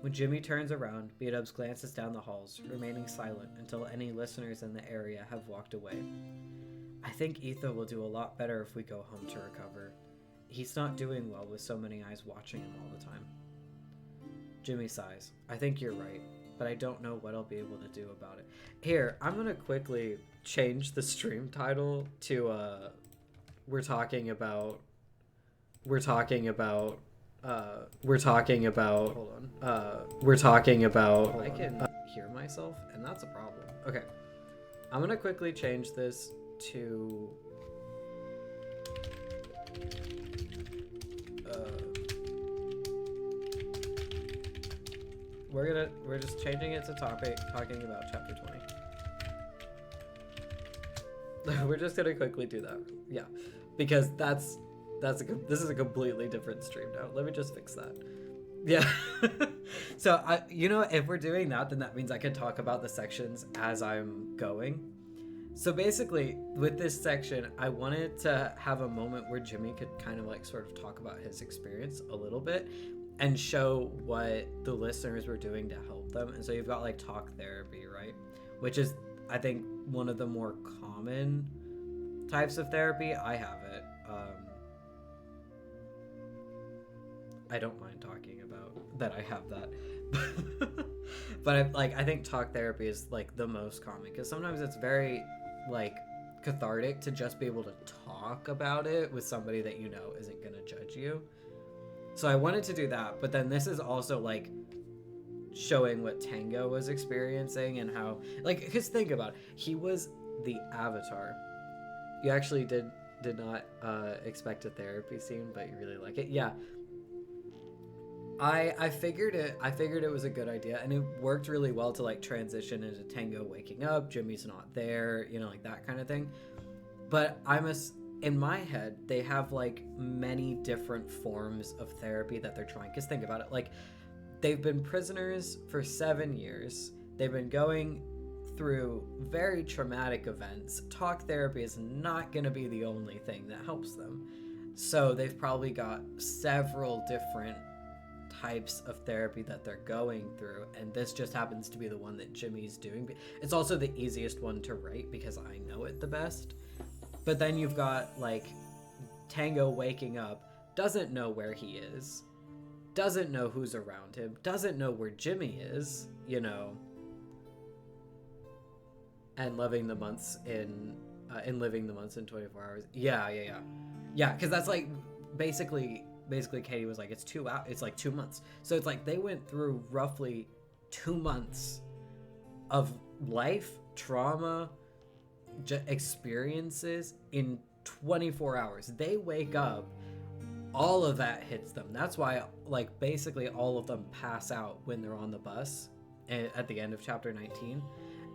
When Jimmy turns around, B-Dubs glances down the halls, remaining silent until any listeners in the area have walked away. I think Etho will do a lot better if we go home to recover. He's not doing well with so many eyes watching him all the time. Jimmy sighs. I think you're right, but I don't know what I'll be able to do about it. Here, I'm gonna quickly change the stream title to we're talking about hold on. I can hear myself, and that's a problem. Okay. I'm gonna quickly change this to we're just changing it to talking about chapter 20. We're just gonna quickly do that. Yeah. Because that's This is a completely different stream now. Let me just fix that. Yeah. So if we're doing that, then that means I can talk about the sections as I'm going. So basically, with this section, I wanted to have a moment where Jimmy could kind of like sort of talk about his experience a little bit and show what the listeners were doing to help them. And so you've got like talk therapy, right? Which is, I think, one of the more common types of therapy. I have it. I don't mind talking about that I have that. But I think talk therapy is like the most common, because sometimes it's very like cathartic to just be able to talk about it with somebody that you know isn't gonna judge you. So I wanted to do that, but then this is also like showing what Tango was experiencing and how, like, because think about it, he was the Avatar. You actually did not expect a therapy scene, but you really like it. Yeah. I figured it was a good idea, and it worked really well to like transition into Tango waking up, Jimmy's not there, like that kind of thing. But in my head, they have like many different forms of therapy that they're trying. Because think about it, like they've been prisoners for 7 years. They've been going through very traumatic events. Talk therapy is not going to be the only thing that helps them. So they've probably got several different types of therapy that they're going through, and this just happens to be the one that Jimmy's doing. It's also the easiest one to write because I know it the best. But then you've got like Tango waking up, doesn't know where he is, doesn't know who's around him, doesn't know where Jimmy is, and living the months in 24 hours. Yeah, because that's like basically Katie was like, it's like 2 months. So it's like they went through roughly 2 months of life, trauma, experiences in 24 hours. They wake up, all of that hits them. That's why like basically all of them pass out when they're on the bus at the end of chapter 19,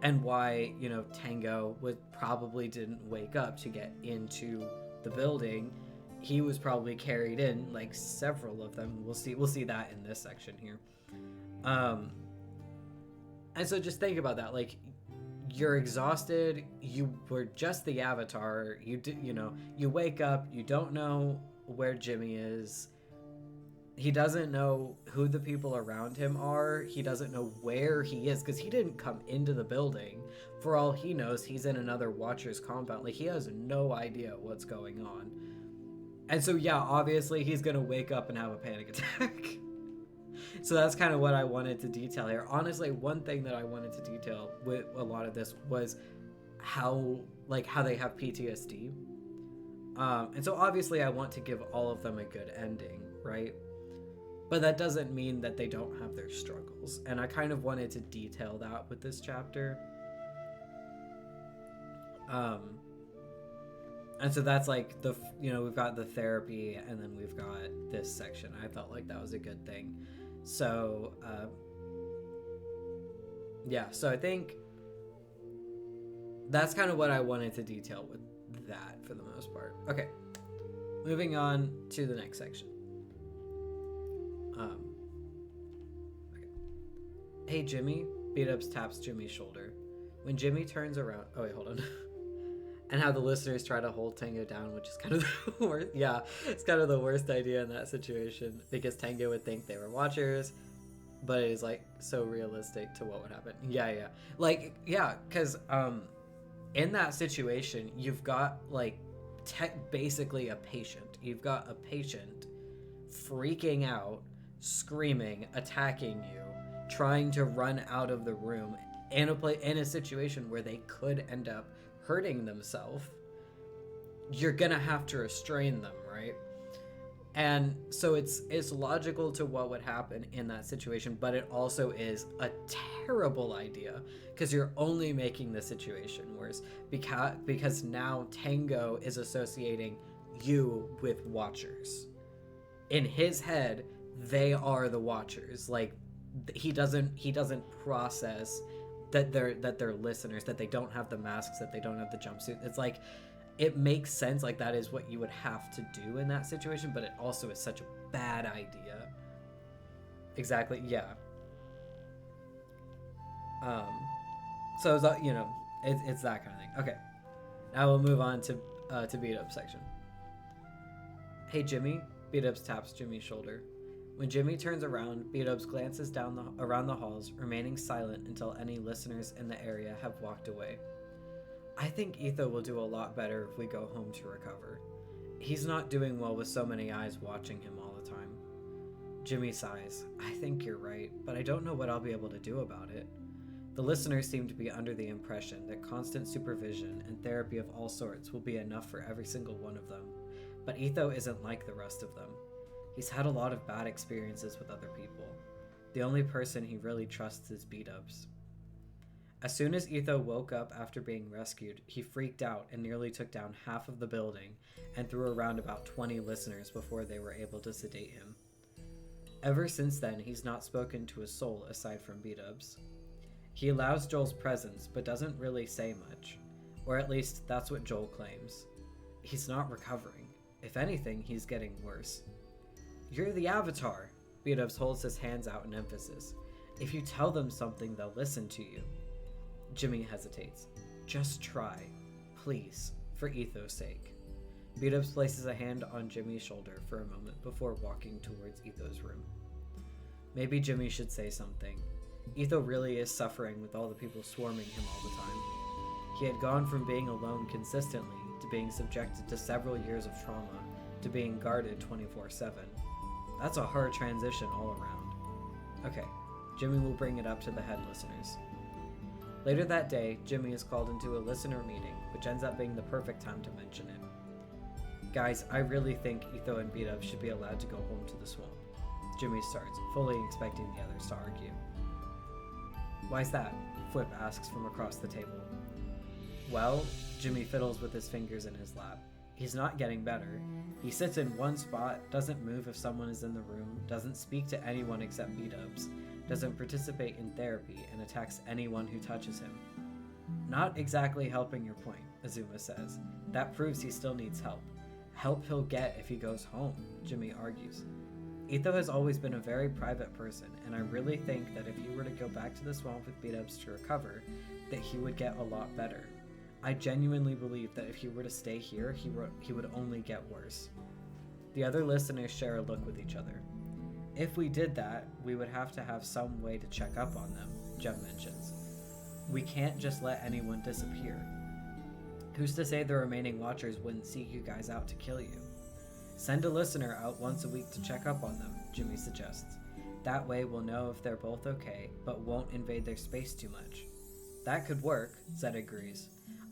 and why Tango probably didn't wake up to get into the building. He was probably carried in, like several of them. We'll see that in this section here. And so just think about that. Like, you're exhausted. You were just the Avatar. You wake up. You don't know where Jimmy is. He doesn't know who the people around him are. He doesn't know where he is because he didn't come into the building. For all he knows, he's in another Watcher's compound. Like, he has no idea what's going on. And so, yeah, obviously he's going to wake up and have a panic attack. So that's kind of what I wanted to detail here. Honestly, one thing that I wanted to detail with a lot of this was how they have PTSD. And so obviously I want to give all of them a good ending, right? But that doesn't mean that they don't have their struggles. And I kind of wanted to detail that with this chapter. And so that's like we've got the therapy, and then we've got this section. I felt like that was a good thing. So, so I think that's kind of what I wanted to detail with that for the most part. Okay, moving on to the next section. Okay. Hey, Jimmy. Beat-Ups taps Jimmy's shoulder. When Jimmy turns around... Oh, wait, hold on. And how the listeners try to hold Tango down, which is kind of the worst. Yeah, it's kind of the worst idea in that situation, because Tango would think they were Watchers, but it is like so realistic to what would happen. Yeah. Like, yeah, because in that situation, you've got like basically a patient. You've got a patient freaking out, screaming, attacking you, trying to run out of the room in a situation where they could end up hurting themselves. You're gonna have to restrain them, right? And so it's logical to what would happen in that situation, but it also is a terrible idea because you're only making the situation worse, because now Tango is associating you with Watchers. In his head, they are the Watchers. Like, he doesn't process that they're listeners, that they don't have the masks, that they don't have the jumpsuit. It's like, it makes sense, like that is what you would have to do in that situation, but it also is such a bad idea. Exactly, yeah. So it's, you know, it's that kind of thing. Okay, now we'll move on to Beat-Up section. Hey Jimmy, Beat-Ups taps Jimmy's shoulder. When Jimmy turns around, Beat-Ups glances down around the halls, remaining silent until any listeners in the area have walked away. I think Etho will do a lot better if we go home to recover. He's not doing well with so many eyes watching him all the time. Jimmy sighs. I think you're right, but I don't know what I'll be able to do about it. The listeners seem to be under the impression that constant supervision and therapy of all sorts will be enough for every single one of them, but Etho isn't like the rest of them. He's had a lot of bad experiences with other people. The only person he really trusts is Beat-Ups. As soon as Etho woke up after being rescued, he freaked out and nearly took down half of the building and threw around about 20 listeners before they were able to sedate him. Ever since then, he's not spoken to a soul aside from Beat-Ups. He allows Joel's presence, but doesn't really say much. Or at least, that's what Joel claims. He's not recovering. If anything, he's getting worse. You're the Avatar! Beat-Ups holds his hands out in emphasis. If you tell them something, they'll listen to you. Jimmy hesitates. Just try. Please, for Etho's sake. Beat-Ups places a hand on Jimmy's shoulder for a moment before walking towards Etho's room. Maybe Jimmy should say something. Etho really is suffering with all the people swarming him all the time. He had gone from being alone consistently to being subjected to several years of trauma to being guarded 24/7. That's a hard transition all around. Okay, Jimmy will bring it up to the head listeners. Later that day, Jimmy is called into a listener meeting, which ends up being the perfect time to mention it. Guys, I really think Etho and Beat-Ups should be allowed to go home to the swamp. Jimmy starts, fully expecting the others to argue. Why's that? Flip asks from across the table. Well, Jimmy fiddles with his fingers in his lap. He's not getting better. He sits in one spot, doesn't move if someone is in the room, doesn't speak to anyone except Beat-Ups, doesn't participate in therapy, and attacks anyone who touches him. Not exactly helping your point, Azuma says. That proves he still needs help. Help he'll get if he goes home, Jimmy argues. Etho has always been a very private person, and I really think that if he were to go back to the swamp with Beat-Ups to recover, that he would get a lot better. I genuinely believe that if he were to stay here, he would only get worse. The other listeners share a look with each other. If we did that, we would have to have some way to check up on them, Jem mentions. We can't just let anyone disappear. Who's to say the remaining watchers wouldn't seek you guys out to kill you? Send a listener out once a week to check up on them, Jimmy suggests. That way we'll know if they're both okay, but won't invade their space too much. That could work, Zed agrees.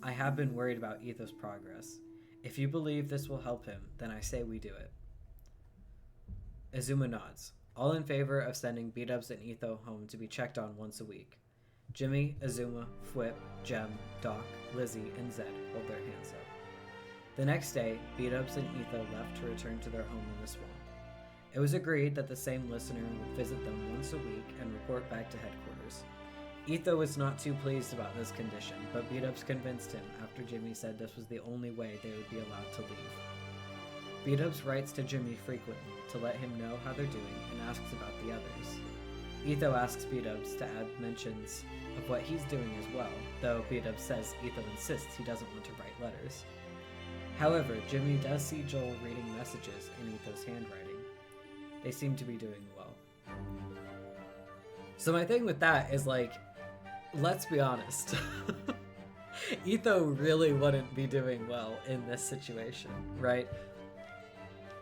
I have been worried about Etho's progress. If you believe this will help him, then I say we do it. Azuma nods, all in favor of sending Beat-Ups and Etho home to be checked on once a week. Jimmy, Azuma, Fwip, Jem, Doc, Lizzie, and Zed hold their hands up. The next day, Beat-Ups and Etho left to return to their home in the swamp. It was agreed that the same listener would visit them once a week and report back to headquarters. Etho was not too pleased about this condition, but Beat-Ups convinced him after Jimmy said this was the only way they would be allowed to leave. Beat-Ups writes to Jimmy frequently to let him know how they're doing and asks about the others. Etho asks Beat-Ups to add mentions of what he's doing as well, though Beat-Ups says Etho insists he doesn't want to write letters. However, Jimmy does see Joel reading messages in Etho's handwriting. They seem to be doing well. So my thing with that is, like, let's be honest. Etho really wouldn't be doing well in this situation, right?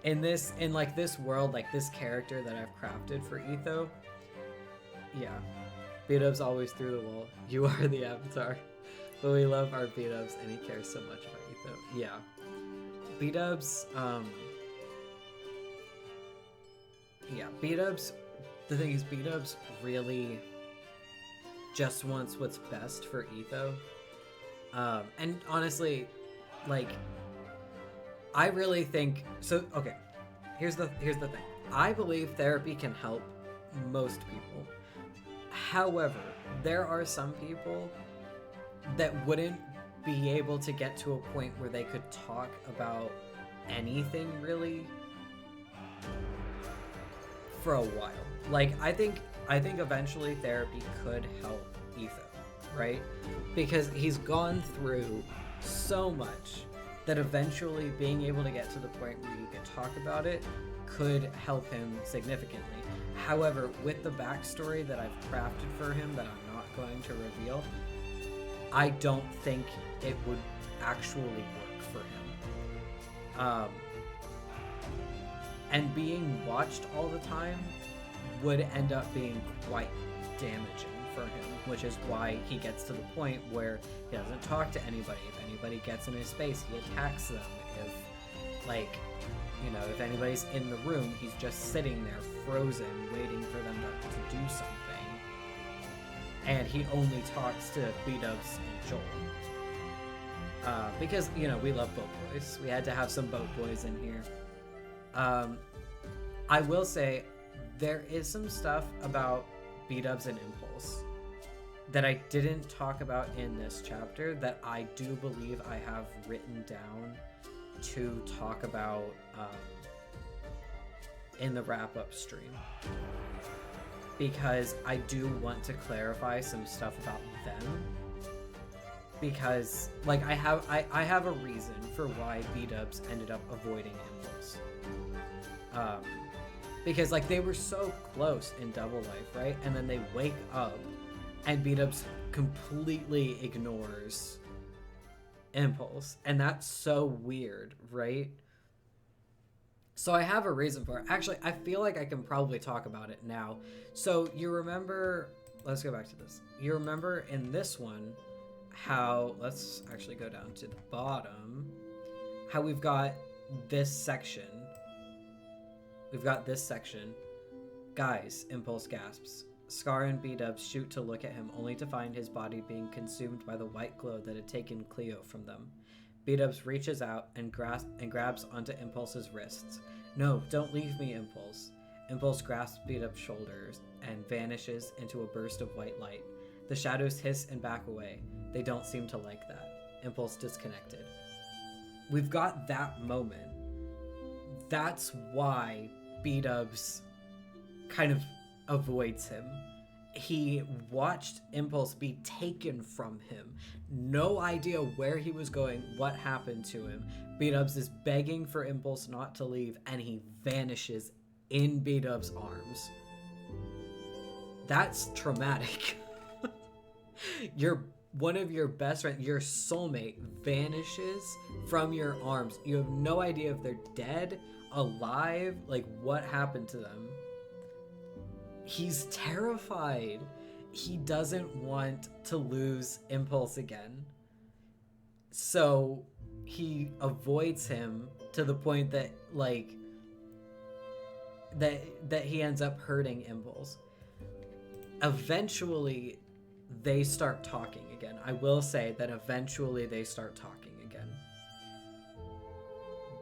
In this world, like this character that I've crafted for Etho, yeah. Beat-Ups always through the wall. You are the Avatar. But we love our Beat-Ups and he cares so much about Etho. Yeah. Beat-Ups, Beat-Ups, the thing is, Beat-Ups really just wants what's best for Etho. And honestly, like, I really think, so, okay, here's the thing. I believe therapy can help most people. However, there are some people that wouldn't be able to get to a point where they could talk about anything really for a while. Like, I think eventually therapy could help Etho, right? Because he's gone through so much that eventually being able to get to the point where you can talk about it could help him significantly. However, with the backstory that I've crafted for him that I'm not going to reveal, I don't think it would actually work for him. And being watched all the time would end up being quite damaging for him, which is why he gets to the point where he doesn't talk to anybody. If anybody gets in his space, he attacks them. If, like, you know, if anybody's in the room, he's just sitting there frozen, waiting for them to do something. And he only talks to B-Dubs and Joel. Because, you know, we love boat boys. We had to have some boat boys in here. I will say, there is some stuff about B-Dubs and Impulse that I didn't talk about in this chapter that I do believe I have written down to talk about in the wrap-up stream. Because I do want to clarify some stuff about them. Because, like, I have a reason for why B-Dubs ended up avoiding Impulse. Because, like, they were so close in Double Life, right? And then they wake up, and B-Dubs completely ignores Impulse. And that's so weird, right? So I have a reason for it. Actually, I feel like I can probably talk about it now. So you remember... Let's go back to this. You remember in this one how... Let's actually go down to the bottom. How we've got this section... We've got this section. Guys, Impulse gasps. Scar and B-Dubs shoot to look at him, only to find his body being consumed by the white glow that had taken Cleo from them. B-Dubs reaches out and grabs onto Impulse's wrists. No, don't leave me, Impulse. Impulse grasps B-Dubs' shoulders and vanishes into a burst of white light. The shadows hiss and back away. They don't seem to like that. Impulse disconnected. We've got that moment. That's why B-Dubs kind of avoids him. He watched Impulse be taken from him. No idea where he was going, what happened to him. B-Dubs is begging for Impulse not to leave, and he vanishes in B-Dubs' arms. That's traumatic. One of your best friends, your soulmate, vanishes from your arms. You have no idea if they're dead, alive, like what happened to them. He's terrified. He doesn't want to lose Impulse again. So he avoids him to the point that, like, that he ends up hurting Impulse. Eventually, they start talking again. I will say that eventually they start talking again.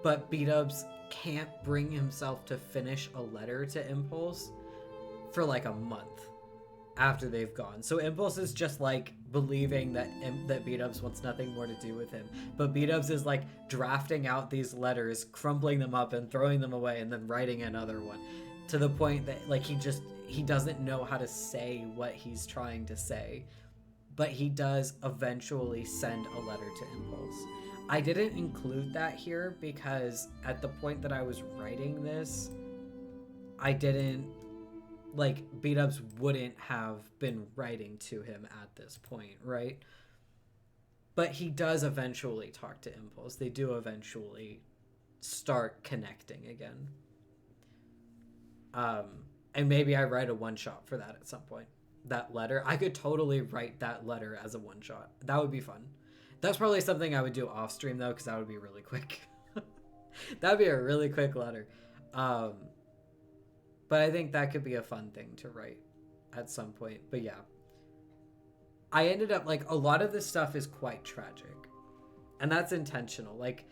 But B-Dubs can't bring himself to finish a letter to Impulse for like a month after they've gone. So Impulse is just like believing that B-Dubs wants nothing more to do with him. But B-Dubs is like drafting out these letters, crumpling them up and throwing them away and then writing another one, to the point that like he doesn't know how to say what he's trying to say. But he does eventually send a letter to Impulse. I didn't include that here because at the point that I was writing this, I didn't, like, B-Dubs wouldn't have been writing to him at this point, right? But he does eventually talk to Impulse. They do eventually start connecting again. And maybe I write a one-shot for that at some point. That letter. I could totally write that letter as a one-shot. That would be fun. That's probably something I would do off stream though, because that would be really quick. That would be a really quick letter. But I think that could be a fun thing to write at some point. But yeah. I ended up, like, a lot of this stuff is quite tragic. And that's intentional. Like,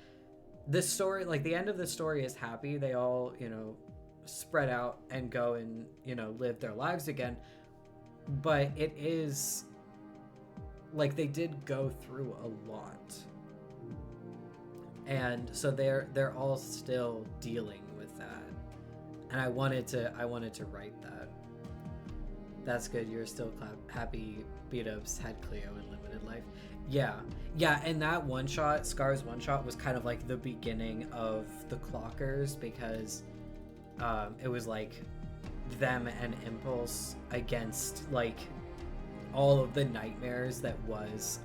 this story, like, the end of the story is happy. They all, you know, spread out and go and, you know, live their lives again. But it is like they did go through a lot, and so they're all still dealing with that, and I wanted to write that. That's good. You're still happy. Beat-ups had Cleo in limited life. Yeah, and that one shot, Scar's one shot, was kind of like the beginning of the Clockers, because it was like them and Impulse against like all of the nightmares that was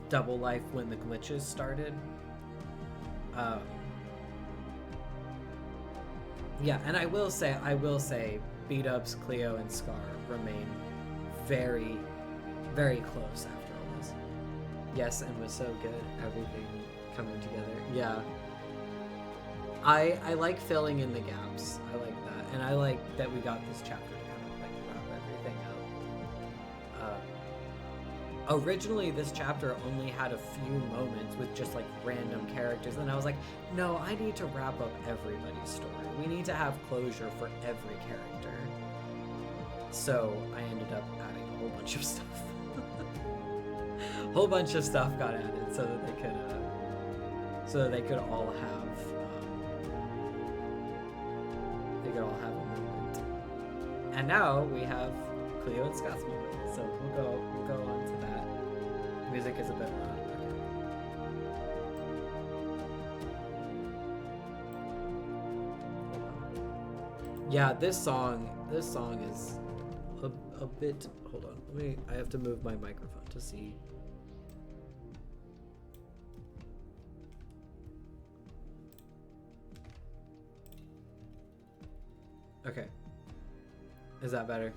Double Life when the glitches started. Yeah, and I will say Beat-ups, Cleo, and Scar remain very, very close after all this. Yes, and was so good. Everything coming together. Yeah. I like filling in the gaps. I like that. And I like that we got this chapter to kind of like wrap everything up. Originally, this chapter only had a few moments with just like random characters, and I was like, no, I need to wrap up everybody's story. We need to have closure for every character. So I ended up adding a whole bunch of stuff. Whole bunch of stuff got added so that they could all have a moment. And now we have Cleo and Scott's moment. So we'll go on to that. Music is a bit loud. Yeah, this song is a bit. Hold on, I have to move my microphone to see. Okay. Is that better?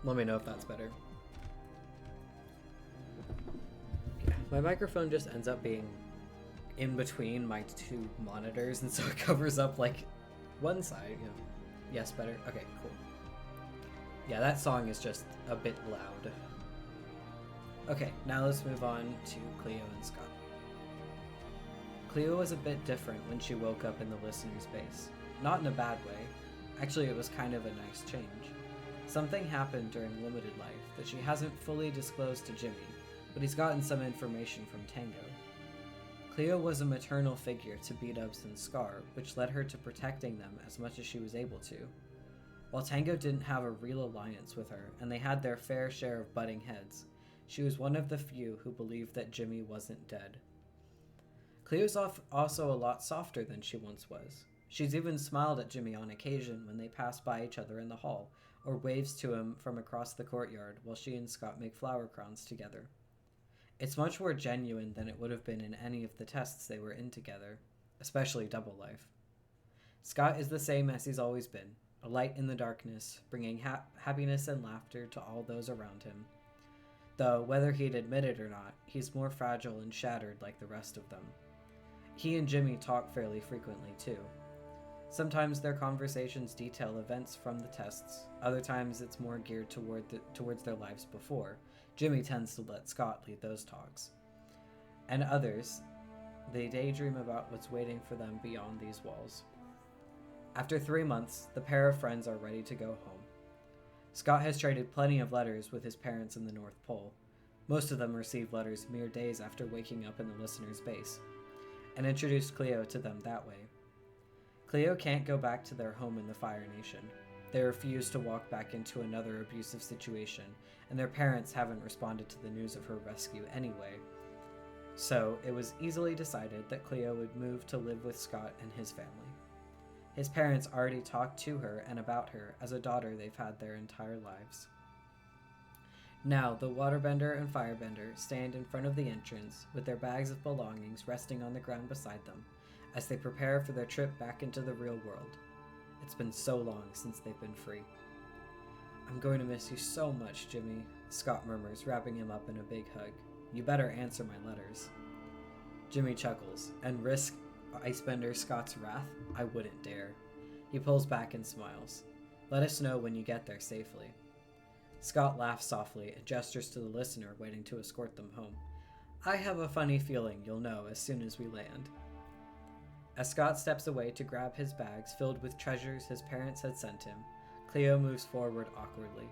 Let me know if that's better. Yeah, my microphone just ends up being in between my two monitors, and so it covers up like one side, you know. Yes, better? Okay, cool. Yeah, that song is just a bit loud. Okay, now let's move on to Cleo and Scott. Cleo was a bit different when she woke up in the listener's base. Not in a bad way. Actually, it was kind of a nice change. Something happened during limited life that she hasn't fully disclosed to Jimmy, but he's gotten some information from Tango. Cleo was a maternal figure to Beat-ups and Scar, which led her to protecting them as much as she was able to. While Tango didn't have a real alliance with her, and they had their fair share of butting heads, she was one of the few who believed that Jimmy wasn't dead. Cleo's also a lot softer than she once was. She's even smiled at Jimmy on occasion when they pass by each other in the hall, or waves to him from across the courtyard while she and Scott make flower crowns together. It's much more genuine than it would have been in any of the tests they were in together, especially Double Life. Scott is the same as he's always been, a light in the darkness, bringing happiness and laughter to all those around him. Though, whether he'd admit it or not, he's more fragile and shattered like the rest of them. He and Jimmy talk fairly frequently, too. Sometimes their conversations detail events from the tests, other times it's more geared towards their lives before. Jimmy tends to let Scott lead those talks. And others, they daydream about what's waiting for them beyond these walls. After 3 months, the pair of friends are ready to go home. Scott has traded plenty of letters with his parents in the North Pole. Most of them received letters mere days after waking up in the listener's base, and introduced Cleo to them that way. Cleo can't go back to their home in the Fire Nation. They refuse to walk back into another abusive situation, and their parents haven't responded to the news of her rescue anyway. So it was easily decided that Cleo would move to live with Scott and his family. His parents already talked to her and about her as a daughter they've had their entire lives. Now, the Waterbender and Firebender stand in front of the entrance with their bags of belongings resting on the ground beside them as they prepare for their trip back into the real world. It's been so long since they've been free. "I'm going to miss you so much, Jimmy," Scott murmurs, wrapping him up in a big hug. "You better answer my letters." Jimmy chuckles, and risk Icebender Scott's wrath? I wouldn't dare. He pulls back and smiles. "Let us know when you get there safely." Scott laughs softly and gestures to the listener waiting to escort them home. "I have a funny feeling you'll know as soon as we land." As Scott steps away to grab his bags filled with treasures his parents had sent him, Cleo moves forward awkwardly.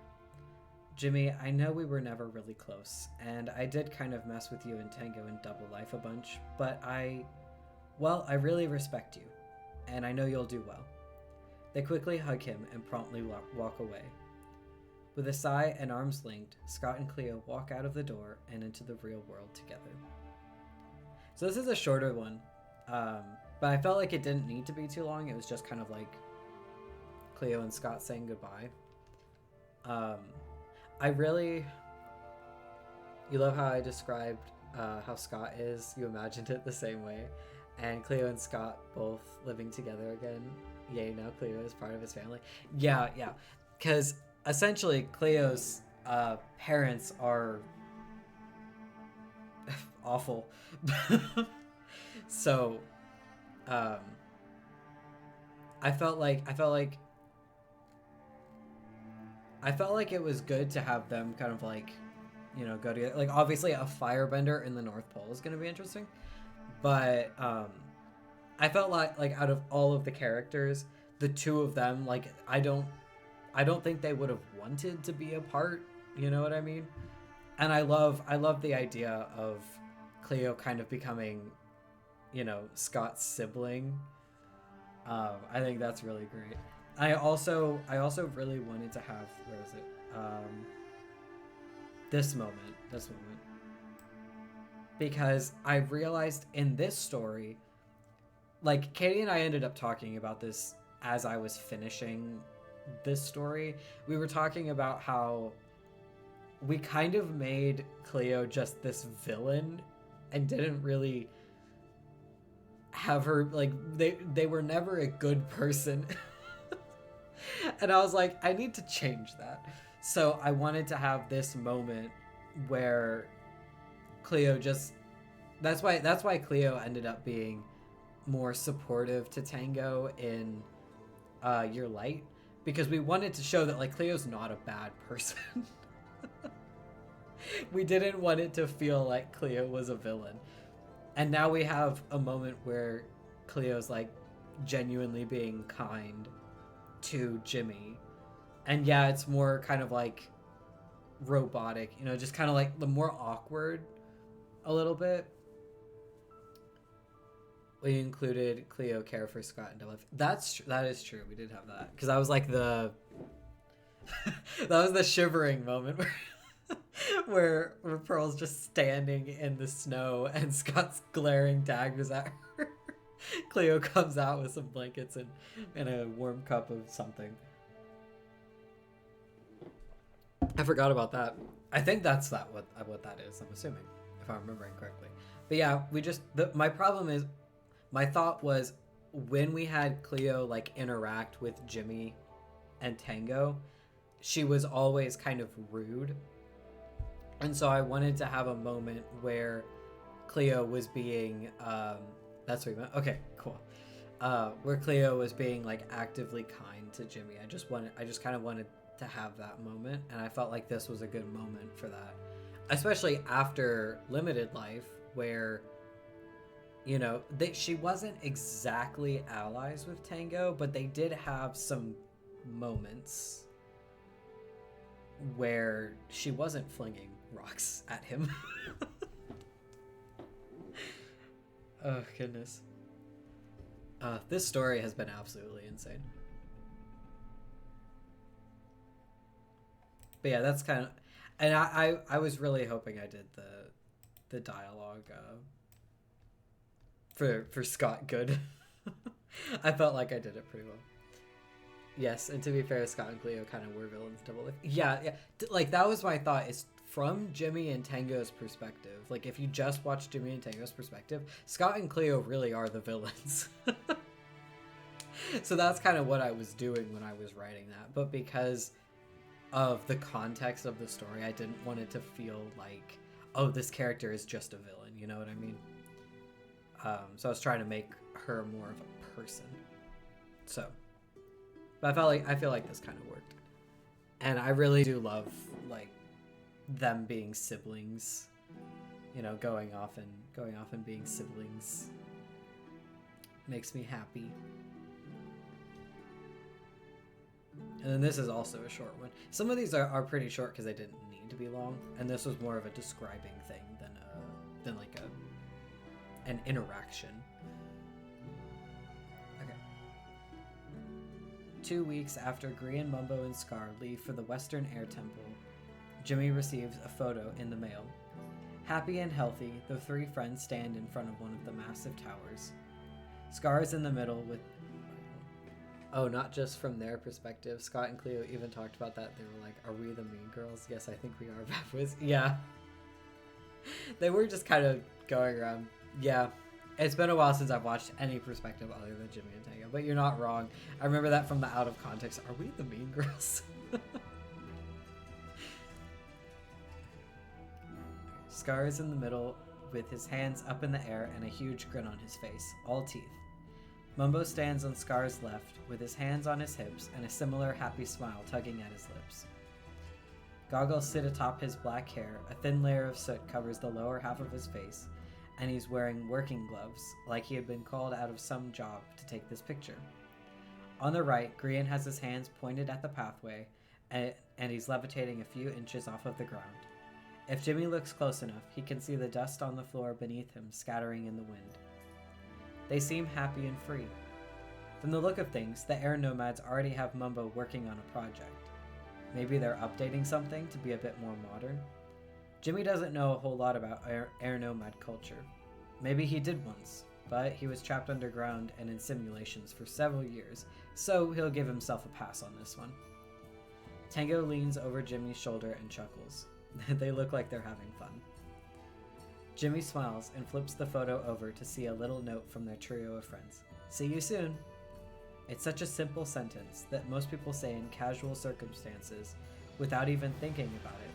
Jimmy, I know we were never really close, and I did kind of mess with you and Tango in Double Life a bunch, but well, I really respect you, and I know you'll do well. They quickly hug him and promptly walk away. With a sigh and arms linked, Scott and Cleo walk out of the door and into the real world together. So this is a shorter one, but I felt like it didn't need to be too long. It was just kind of like Cleo and Scott saying goodbye. You love how I described how Scott is. You imagined it the same way. And Cleo and Scott both living together again. Yay, now Cleo is part of his family. Yeah. Because essentially Cleo's parents are awful. So I felt like it was good to have them kind of like, you know, go together. Like obviously a firebender in the North Pole is going to be interesting, but I felt like out of all of the characters, the two of them, like I don't think they would have wanted to be apart, you know what I mean? And I love the idea of Cleo kind of becoming, you know, Scott's sibling. I think that's really great. I also really wanted to have, where is it? This moment. Because I realized in this story, like Katie and I ended up talking about this as I was finishing this story. We were talking about how we kind of made Cleo just this villain and didn't really have her, like, they were never a good person. And I was like, I need to change that. So I wanted to have this moment where Cleo just, that's why Cleo ended up being more supportive to Tango in Your Light, because we wanted to show that like Cleo's not a bad person. We didn't want it to feel like Cleo was a villain. And now we have a moment where Cleo's like genuinely being kind to Jimmy. And yeah, it's more kind of like robotic, you know, just kind of like the more awkward a little bit. We included Cleo care for Scott and Deliff. That is true. We did have that, because I was like that was the shivering moment where Pearl's just standing in the snow and Scott's glaring daggers at her. Cleo comes out with some blankets and a warm cup of something. I forgot about that. I think that's what that is, I'm assuming, if I'm remembering correctly. But yeah, my problem is, my thought was, when we had Cleo like interact with Jimmy and Tango, she was always kind of rude. And so I wanted to have a moment where Cleo was being, that's what you meant? Okay, cool. Where Cleo was being like actively kind to Jimmy. I just kind of wanted to have that moment, and I felt like this was a good moment for that. Especially after Limited Life, where, you know, she wasn't exactly allies with Tango, but they did have some moments where she wasn't flinging rocks at him. Oh, goodness. This story has been absolutely insane. But yeah, that's kind of... And I was really hoping I did the dialogue for Scott good. I felt like I did it pretty well. Yes, and to be fair, Scott and Cleo kind of were villains Double Life. Yeah. Like, that was my thought, is from Jimmy and Tango's perspective. Like, if you just watch Jimmy and Tango's perspective, Scott and Cleo really are the villains. So that's kind of what I was doing when I was writing that. But because of the context of the story, I didn't want it to feel like, oh, this character is just a villain, you know what I mean? So I was trying to make her more of a person. So, but I feel like this kind of worked. And I really do love, like, them being siblings, you know, going off and being siblings makes me happy. And then this is also a short one. Some of these are pretty short because they didn't need to be long, and this was more of a describing thing than like an interaction. Okay. 2 weeks after Grian, Mumbo, and Scar leave for the Western Air Temple, Jimmy receives a photo in the mail. Happy and healthy, the three friends stand in front of one of the massive towers. Scar is in the middle with... Oh, not just from their perspective. Scott and Cleo even talked about that. They were like, are we the mean girls? Yes, I think we are. Yeah. They were just kind of going around. Yeah. It's been a while since I've watched any perspective other than Jimmy and Tango, but you're not wrong. I remember that from the out of context. Are we the mean girls? Scar is in the middle with his hands up in the air and a huge grin on his face, all teeth. Mumbo stands on Scar's left with his hands on his hips and a similar happy smile tugging at his lips. Goggles sit atop his black hair, a thin layer of soot covers the lower half of his face, and he's wearing working gloves, like he had been called out of some job to take this picture. On the right, Grian has his hands pointed at the pathway, and he's levitating a few inches off of the ground. If Jimmy looks close enough, he can see the dust on the floor beneath him scattering in the wind. They seem happy and free. From the look of things, the air nomads already have Mumbo working on a project. Maybe they're updating something to be a bit more modern. Jimmy doesn't know a whole lot about air nomad culture. Maybe he did once, but he was trapped underground and in simulations for several years, so he'll give himself a pass on this one. Tango leans over Jimmy's shoulder and chuckles. They look like they're having fun. Jimmy smiles and flips the photo over to see a little note from their trio of friends. See you soon. It's such a simple sentence that most people say in casual circumstances without even thinking about it,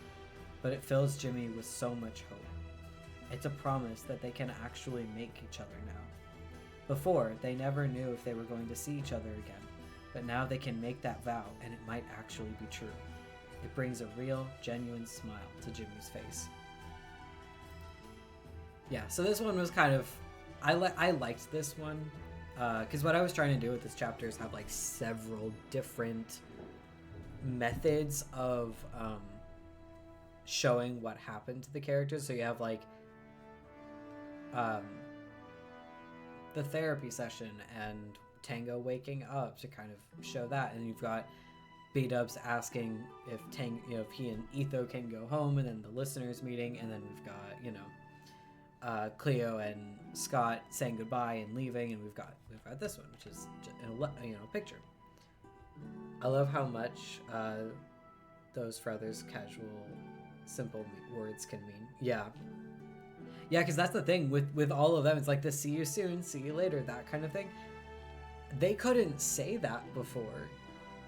but it fills Jimmy with so much hope. It's a promise that they can actually make each other now. Before, they never knew if they were going to see each other again, but now they can make that vow and it might actually be true. It brings a real, genuine smile to Jimmy's face. Yeah, so this one was kind of... I liked this one, because what I was trying to do with this chapter is have, like, several different methods of showing what happened to the characters. So you have, like, the therapy session and Tango waking up to kind of show that, and you've got B-Dubs asking if he and Etho can go home, and then the listeners meeting, and then we've got Cleo and Scott saying goodbye and leaving, and we've got this one, which is a picture. I love how much those Feathers casual simple words can mean. Yeah, because that's the thing with all of them. It's like the see you soon, see you later, that kind of thing. They couldn't say that before.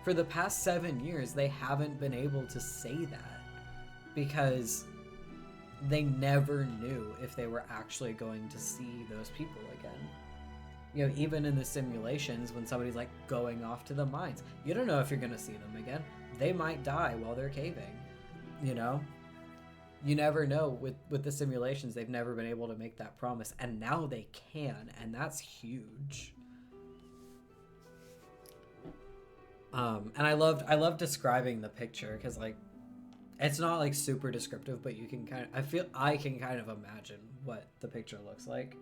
For the past 7 years, they haven't been able to say that because they never knew if they were actually going to see those people again. Even in the simulations, when somebody's like going off to the mines, you don't know if you're going to see them again. They might die while they're caving, You never know. With the simulations, they've never been able to make that promise, and now they can, and that's huge. And I love describing the picture because, like, it's not like super descriptive, but you can I can kind of imagine what the picture looks like.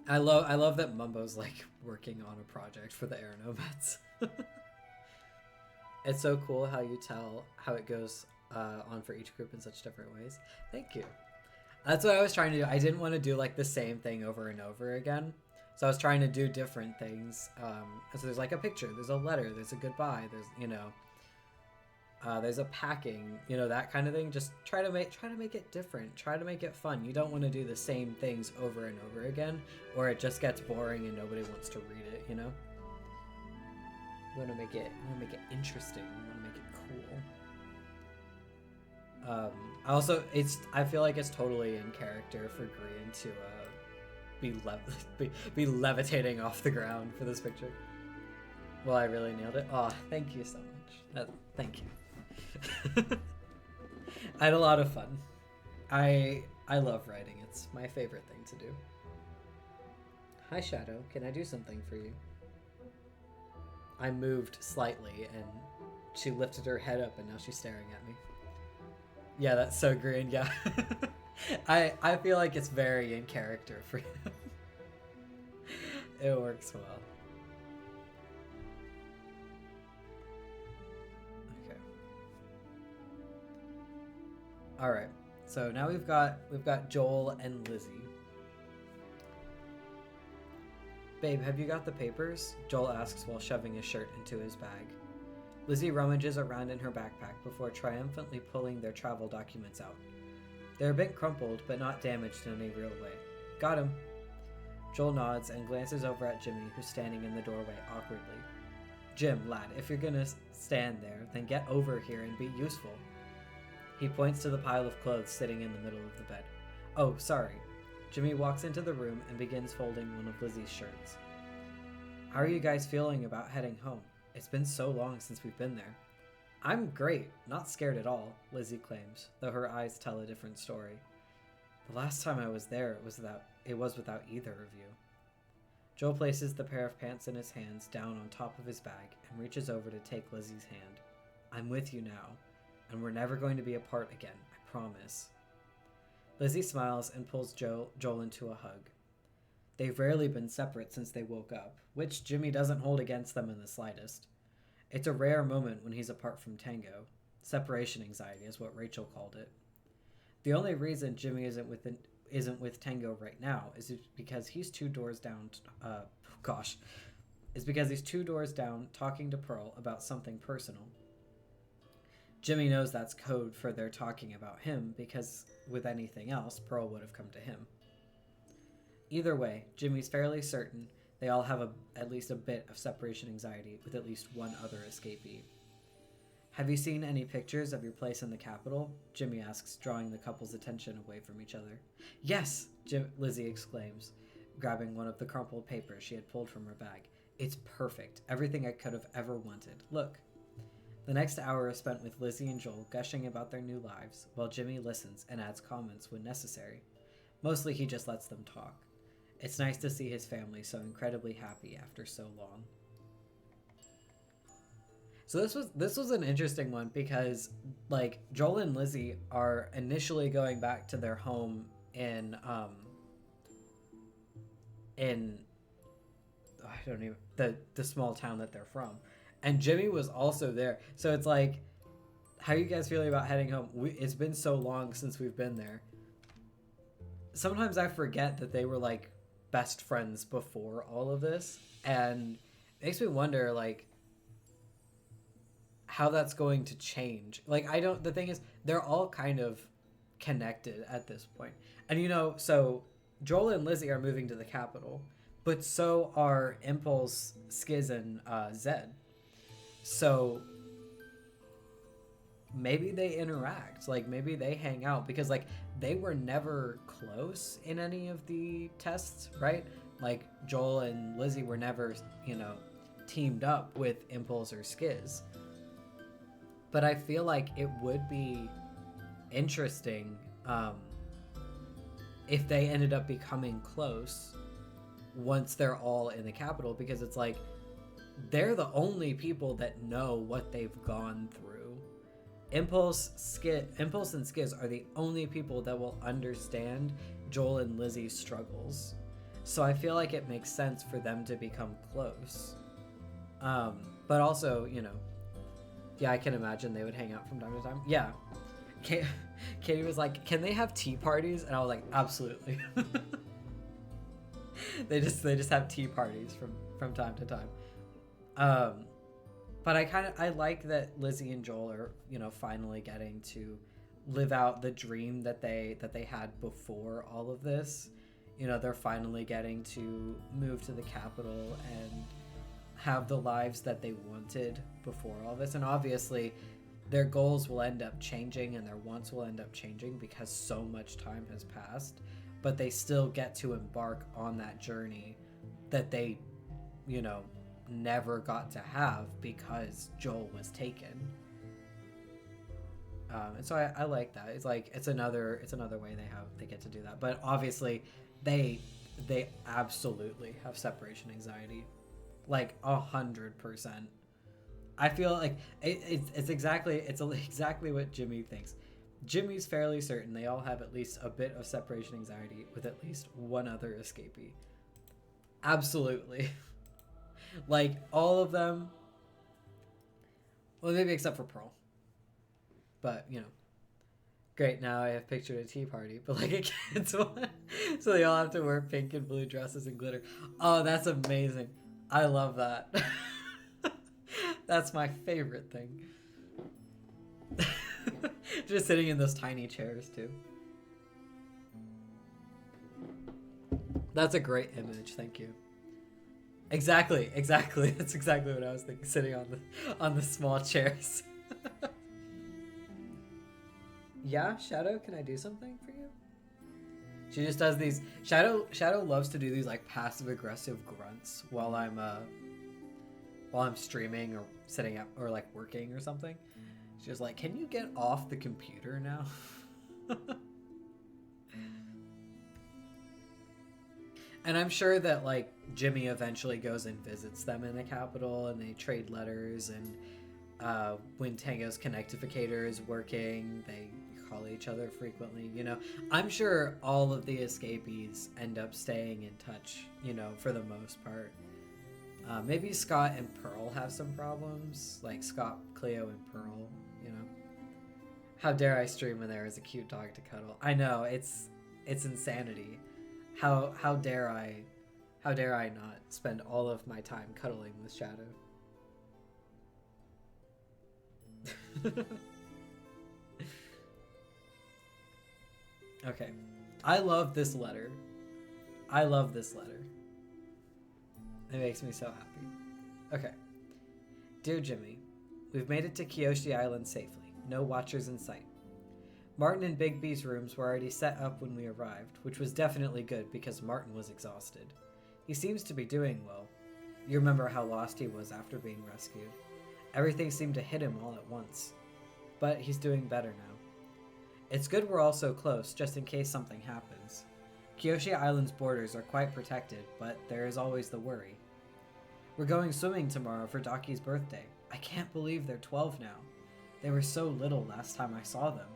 I love that Mumbo's like working on a project for the Air Nomads. It's so cool how you tell how it goes on for each group in such different ways. Thank you. That's what I was trying to do. I didn't want to do like the same thing over and over again. So I was trying to do different things. So there's like a picture, there's a letter, there's a goodbye, there's, there's a packing, that kind of thing. Just try to make it different. Try to make it fun. You don't want to do the same things over and over again, or it just gets boring and nobody wants to read it, You want to make it interesting. You want to make it cool. I feel like it's totally in character for Grian to be levitating off the ground for this picture. Well, I really nailed it. Oh, thank you so much. Thank you. I had a lot of fun. I love writing. It's my favorite thing to do. Hi, Shadow. Can I do something for you? I moved slightly, and she lifted her head up, and now she's staring at me. Yeah, that's so green. Yeah. I feel like it's very in character for him. It works well. Okay. All right. So now we've got Joel and Lizzie. Babe, have you got the papers? Joel asks while shoving his shirt into his bag. Lizzie rummages around in her backpack before triumphantly pulling their travel documents out. They're a bit crumpled, but not damaged in any real way. Got him. Joel nods and glances over at Jimmy, who's standing in the doorway awkwardly. Jim, lad, if you're gonna stand there, then get over here and be useful. He points to the pile of clothes sitting in the middle of the bed. Oh, sorry. Jimmy walks into the room and begins folding one of Lizzie's shirts. How are you guys feeling about heading home? It's been so long since we've been there. I'm great, not scared at all, Lizzie claims, though her eyes tell a different story. The last time I was there, it was without either of you. Joel places the pair of pants in his hands down on top of his bag and reaches over to take Lizzie's hand. I'm with you now, and we're never going to be apart again, I promise. Lizzie smiles and pulls Joel into a hug. They've rarely been separate since they woke up, which Jimmy doesn't hold against them in the slightest. It's a rare moment when he's apart from Tango. Separation anxiety is what Rachel called it. The only reason Jimmy isn't with Tango right now is because he's 2 doors down. Because he's 2 doors down talking to Pearl about something personal. Jimmy knows that's code for they're talking about him because with anything else, Pearl would have come to him. Either way, Jimmy's fairly certain they all have at least a bit of separation anxiety with at least one other escapee. Have you seen any pictures of your place in the Capitol? Jimmy asks, drawing the couple's attention away from each other. Yes, Lizzie exclaims, grabbing one of the crumpled papers she had pulled from her bag. It's perfect. Everything I could have ever wanted. Look. The next hour is spent with Lizzie and Joel gushing about their new lives, while Jimmy listens and adds comments when necessary. Mostly he just lets them talk. It's nice to see his family so incredibly happy after so long. So this was an interesting one because like Joel and Lizzie are initially going back to their home in I don't even the small town that they're from. And Jimmy was also there. So it's like, how are you guys feeling about heading home? It's been so long since we've been there. Sometimes I forget that they were like best friends before all of this. And it makes me wonder like how that's going to change. Like the thing is, they're all kind of connected at this point. And you know, so Joel and Lizzie are moving to the Capitol, but so are Impulse, Skiz, and Zed. So maybe they interact, like maybe they hang out because like they were never close in any of the tests, right? Like Joel and Lizzie were never, teamed up with Impulse or Skiz. But I feel like it would be interesting if they ended up becoming close once they're all in the Capitol, because it's like they're the only people that know what they've gone through. Impulse and Skiz are the only people that will understand Joel and Lizzie's struggles. So I feel like it makes sense for them to become close. But also, yeah, I can imagine they would hang out from time to time. Yeah. Katie was like, can they have tea parties? And I was like, absolutely. They just have tea parties from time to time. But I like that Lizzie and Joel are, finally getting to live out the dream that they had before all of this. They're finally getting to move to the Capitol and have the lives that they wanted before all this. And obviously their goals will end up changing and their wants will end up changing because so much time has passed, but they still get to embark on that journey that they, never got to have because Joel was taken. And so I like that. It's like it's another way they get to do that. But obviously, they absolutely have separation anxiety, like 100%. I feel like it's exactly what Jimmy thinks. Jimmy's fairly certain they all have at least a bit of separation anxiety with at least one other escapee. Absolutely. Like all of them. Well, maybe except for Pearl. But, you know. Great, now I have pictured a tea party, but like a kid's one. So they all have to wear pink and blue dresses and glitter. Oh, that's amazing. I love that. That's my favorite thing. Just sitting in those tiny chairs, too. That's a great image, thank you. Exactly. That's exactly what I was thinking, sitting on the small chairs. Yeah, Shadow, can I do something for you? She just does these. Shadow loves to do these like passive aggressive grunts while I'm streaming or sitting up or like working or something. She's like, "Can you get off the computer now?" And I'm sure that like Jimmy eventually goes and visits them in the capital, and they trade letters. And when Tango's connectificator is working, they call each other frequently. You know, I'm sure all of the escapees end up staying in touch. You know, for the most part. Maybe Scott and Pearl have some problems, like Scott, Cleo, and Pearl. You know, how dare I stream when there is a cute dog to cuddle? I know it's insanity. How dare I not spend all of my time cuddling with Shadow? Okay. I love this letter. It makes me so happy. Okay. Dear Jimmy, we've made it to Kyoshi Island safely. No watchers in sight. Martin and Bigby's rooms were already set up when we arrived, which was definitely good because Martin was exhausted. He seems to be doing well. You remember how lost he was after being rescued. Everything seemed to hit him all at once. But he's doing better now. It's good we're all so close, just in case something happens. Kyoshi Island's borders are quite protected, but there is always the worry. We're going swimming tomorrow for Daki's birthday. I can't believe they're 12 now. They were so little last time I saw them.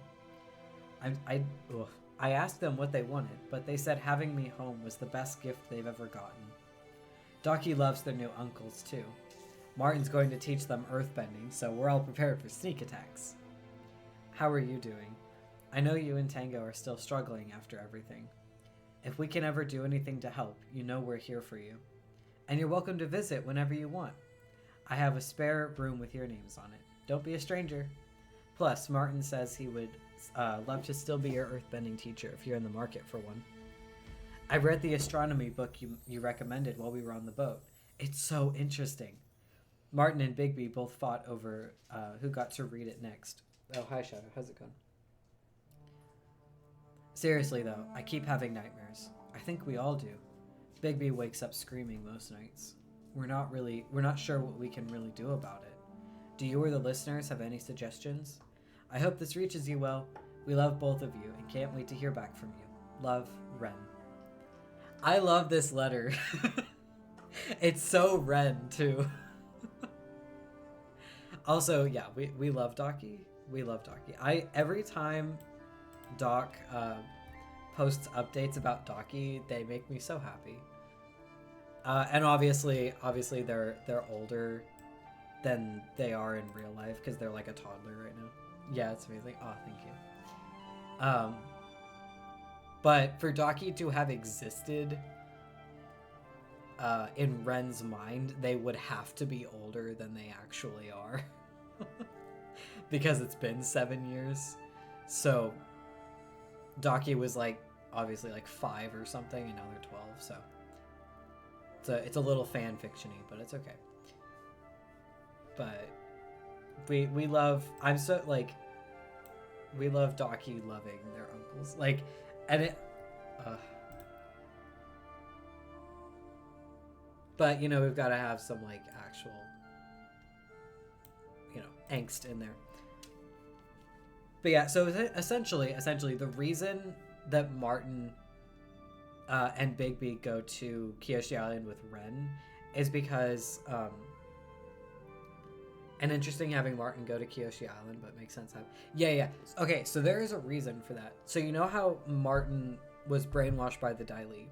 I asked them what they wanted, but they said having me home was the best gift they've ever gotten. Daki loves their new uncles, too. Martin's going to teach them earthbending, so we're all prepared for sneak attacks. How are you doing? I know you and Tango are still struggling after everything. If we can ever do anything to help, you know we're here for you. And you're welcome to visit whenever you want. I have a spare room with your names on it. Don't be a stranger. Plus, Martin says he would love to still be your earthbending teacher if you're in the market for one. I read the astronomy book you recommended while we were on the boat. It's so interesting. Martin and Bigby both fought over who got to read it next. Oh, hi Shadow, how's it going? Seriously though, I keep having nightmares. I think we all do. Bigby wakes up screaming most nights. We're not sure what we can really do about it. Do you or the listeners have any suggestions? I hope this reaches you well. We love both of you and can't wait to hear back from you. Love, Ren. I love this letter. It's so Ren, too. Also, yeah, we love Daki. We love Daki. Every time Doc posts updates about Daki, they make me so happy. And obviously they're older than they are in real life because they're like a toddler right now. Yeah, it's amazing. Oh, thank you. But for Daki to have existed in Ren's mind, they would have to be older than they actually are. Because it's been 7 years. So Daki was like obviously like 5 or something, and now they're 12, so it's a little fan fiction-y, but it's okay. But we love we love Daki loving their uncles. Like, and it but you know, we've got to have some like actual, you know, angst in there. But yeah, so essentially, the reason that Martin and Bigby go to Kyoshi Island with Ren is because, and interesting having Martin go to Kyoshi Island, but makes sense how. Yeah. Okay, so there is a reason for that. So you know how Martin was brainwashed by the Dai Li,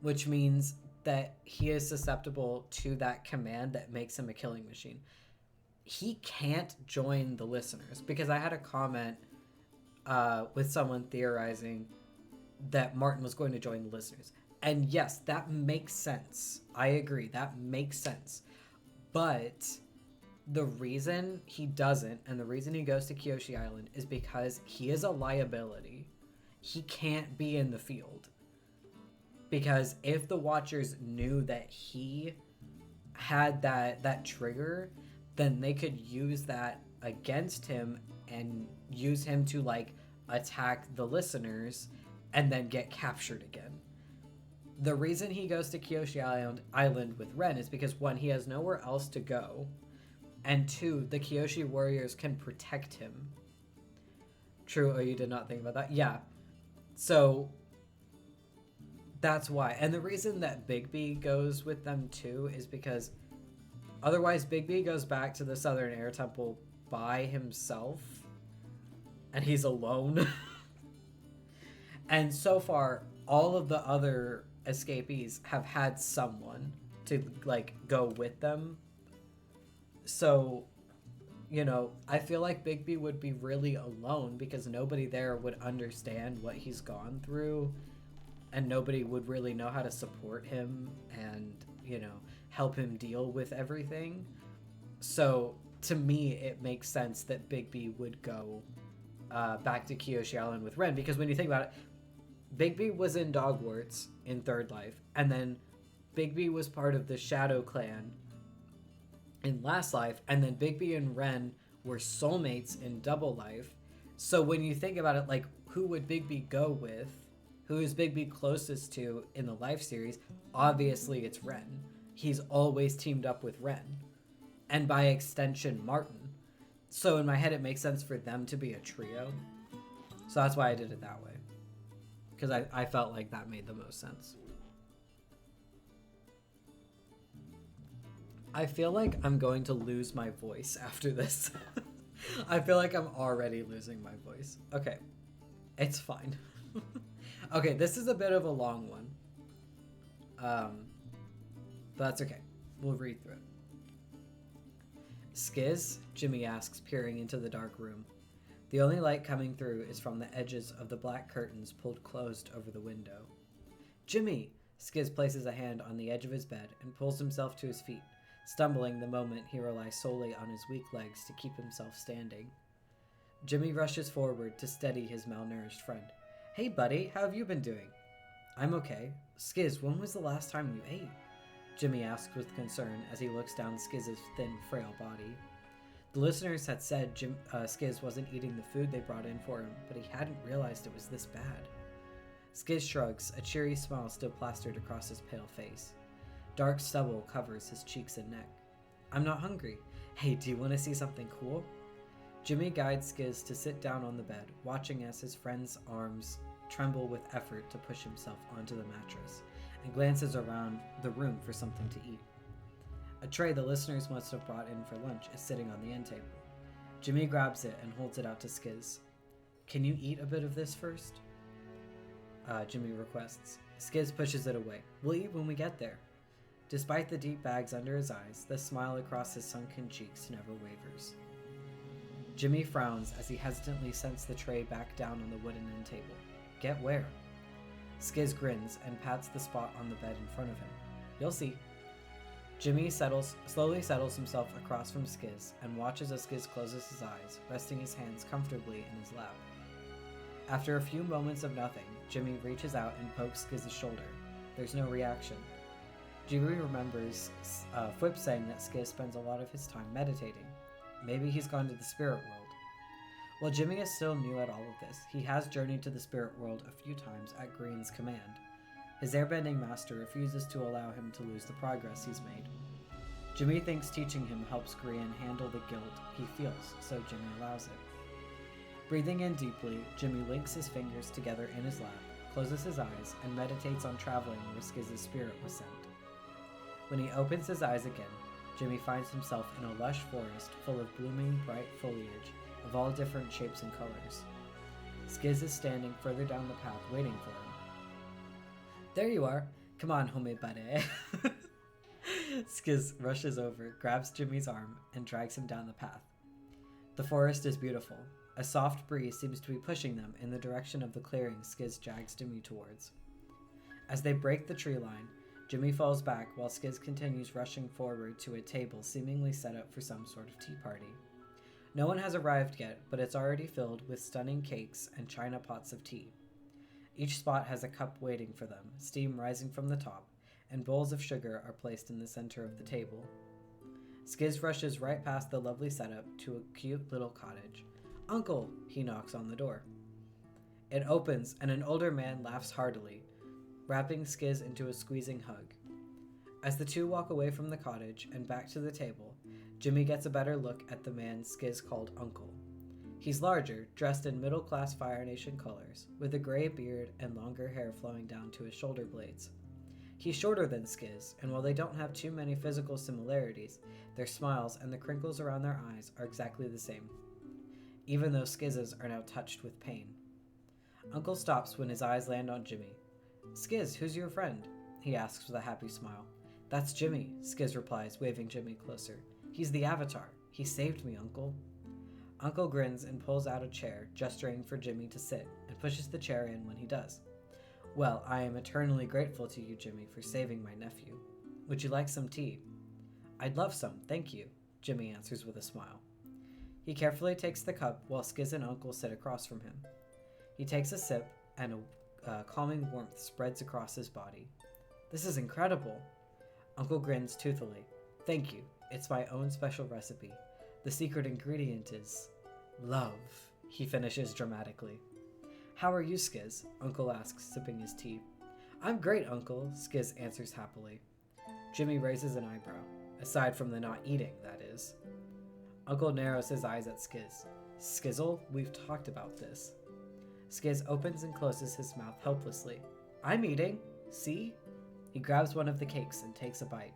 which means that he is susceptible to that command that makes him a killing machine. He can't join the listeners because I had a comment with someone theorizing that Martin was going to join the listeners. And yes, that makes sense. I agree. That makes sense. But the reason he doesn't, and the reason he goes to Kyoshi Island, is because he is a liability. He can't be in the field. Because if the Watchers knew that he had that trigger, then they could use that against him and use him to, like, attack the listeners and then get captured again. The reason he goes to Kyoshi Island with Ren is because, one, he has nowhere else to go, and two, the Kyoshi warriors can protect him. True. Oh, you did not think about that? Yeah. So that's why. And the reason that Bigby goes with them too is because otherwise Bigby goes back to the Southern Air Temple by himself and he's alone. And so far, all of the other escapees have had someone to, like, go with them. So, you know, I feel like Bigby would be really alone because nobody there would understand what he's gone through, and nobody would really know how to support him and, you know, help him deal with everything. So, to me, it makes sense that Bigby would go back to Kyoshi Island with Ren, because when you think about it, Bigby was in Dogwarts in Third Life, and then Bigby was part of the Shadow Clan in Last Life, and then Bigby and Ren were soulmates in Double Life. So when you think about it, like, who would Bigby go with? Who is Bigby closest to in the Life series? Obviously, it's Ren. He's always teamed up with Ren. And by extension, Martin. So in my head, it makes sense for them to be a trio. So that's why I did it that way. Because I felt like that made the most sense. I feel like I'm going to lose my voice after this. I feel like I'm already losing my voice. Okay. It's fine. Okay, this is a bit of a long one. But that's okay. We'll read through it. Skiz? Jimmy asks, peering into the dark room. The only light coming through is from the edges of the black curtains pulled closed over the window. Jimmy! Skiz places a hand on the edge of his bed and pulls himself to his feet, stumbling the moment he relies solely on his weak legs to keep himself standing. Jimmy rushes forward to steady his malnourished friend. Hey buddy, how have you been doing? I'm okay. Skiz, when was the last time you ate? Jimmy asks with concern as he looks down Skiz's thin, frail body. The listeners had said Skiz wasn't eating the food they brought in for him, but he hadn't realized it was this bad. Skiz shrugs, a cheery smile still plastered across his pale face. Dark stubble covers his cheeks and neck. I'm not hungry. Hey, do you want to see something cool? Jimmy guides Skiz to sit down on the bed, watching as his friend's arms tremble with effort to push himself onto the mattress, and glances around the room for something to eat. A tray the listeners must have brought in for lunch is sitting on the end table. Jimmy grabs it and holds it out to Skiz. Can you eat a bit of this first? Jimmy requests. Skiz pushes it away. We'll eat when we get there. Despite the deep bags under his eyes, the smile across his sunken cheeks never wavers. Jimmy frowns as he hesitantly sets the tray back down on the wooden end table. Get where? Skiz grins and pats the spot on the bed in front of him. You'll see. Jimmy slowly settles himself across from Skiz and watches as Skiz closes his eyes, resting his hands comfortably in his lap. After a few moments of nothing, Jimmy reaches out and pokes Skiz's shoulder. There's no reaction. Jimmy remembers Flip saying that Skiz spends a lot of his time meditating. Maybe he's gone to the spirit world. While Jimmy is still new at all of this, he has journeyed to the spirit world a few times at Green's command. His airbending master refuses to allow him to lose the progress he's made. Jimmy thinks teaching him helps Green handle the guilt he feels, so Jimmy allows it. Breathing in deeply, Jimmy links his fingers together in his lap, closes his eyes, and meditates on traveling where Skiz's spirit was sent. When he opens his eyes again, Jimmy finds himself in a lush forest full of blooming, bright foliage of all different shapes and colors. Skiz is standing further down the path waiting for him. There you are. Come on, homie buddy. Skiz rushes over, grabs Jimmy's arm, and drags him down the path. The forest is beautiful. A soft breeze seems to be pushing them in the direction of the clearing Skiz drags Jimmy towards. As they break the tree line, Jimmy falls back while Skiz continues rushing forward to a table seemingly set up for some sort of tea party. No one has arrived yet, but it's already filled with stunning cakes and china pots of tea. Each spot has a cup waiting for them, steam rising from the top, and bowls of sugar are placed in the center of the table. Skiz rushes right past the lovely setup to a cute little cottage. "Uncle!" he knocks on the door. It opens, and an older man laughs heartily, wrapping Skiz into a squeezing hug. As the two walk away from the cottage and back to the table, Jimmy gets a better look at the man Skiz called Uncle. He's larger, dressed in middle-class Fire Nation colors, with a gray beard and longer hair flowing down to his shoulder blades. He's shorter than Skiz, and while they don't have too many physical similarities, their smiles and the crinkles around their eyes are exactly the same, even though Skiz's are now touched with pain. Uncle stops when his eyes land on Jimmy. "Skiz, who's your friend?" he asks with a happy smile. "That's Jimmy," Skiz replies, waving Jimmy closer. "He's the Avatar. He saved me, Uncle." Uncle grins and pulls out a chair, gesturing for Jimmy to sit, and pushes the chair in when he does. "Well, I am eternally grateful to you, Jimmy, for saving my nephew. Would you like some tea?" "I'd love some, thank you," Jimmy answers with a smile. He carefully takes the cup while Skiz and Uncle sit across from him. He takes a sip, and a calming warmth spreads across his body. "This is incredible." Uncle grins toothily. "Thank you. It's my own special recipe. The secret ingredient is love," he finishes dramatically. "How are you, Skiz?" Uncle asks, sipping his tea. "I'm great, Uncle," Skiz answers happily. Jimmy raises an eyebrow. Aside from the not eating, that is. Uncle narrows his eyes at Skiz. "Skizzle, we've talked about this." Skiz opens and closes his mouth helplessly. "I'm eating. See?" He grabs one of the cakes and takes a bite.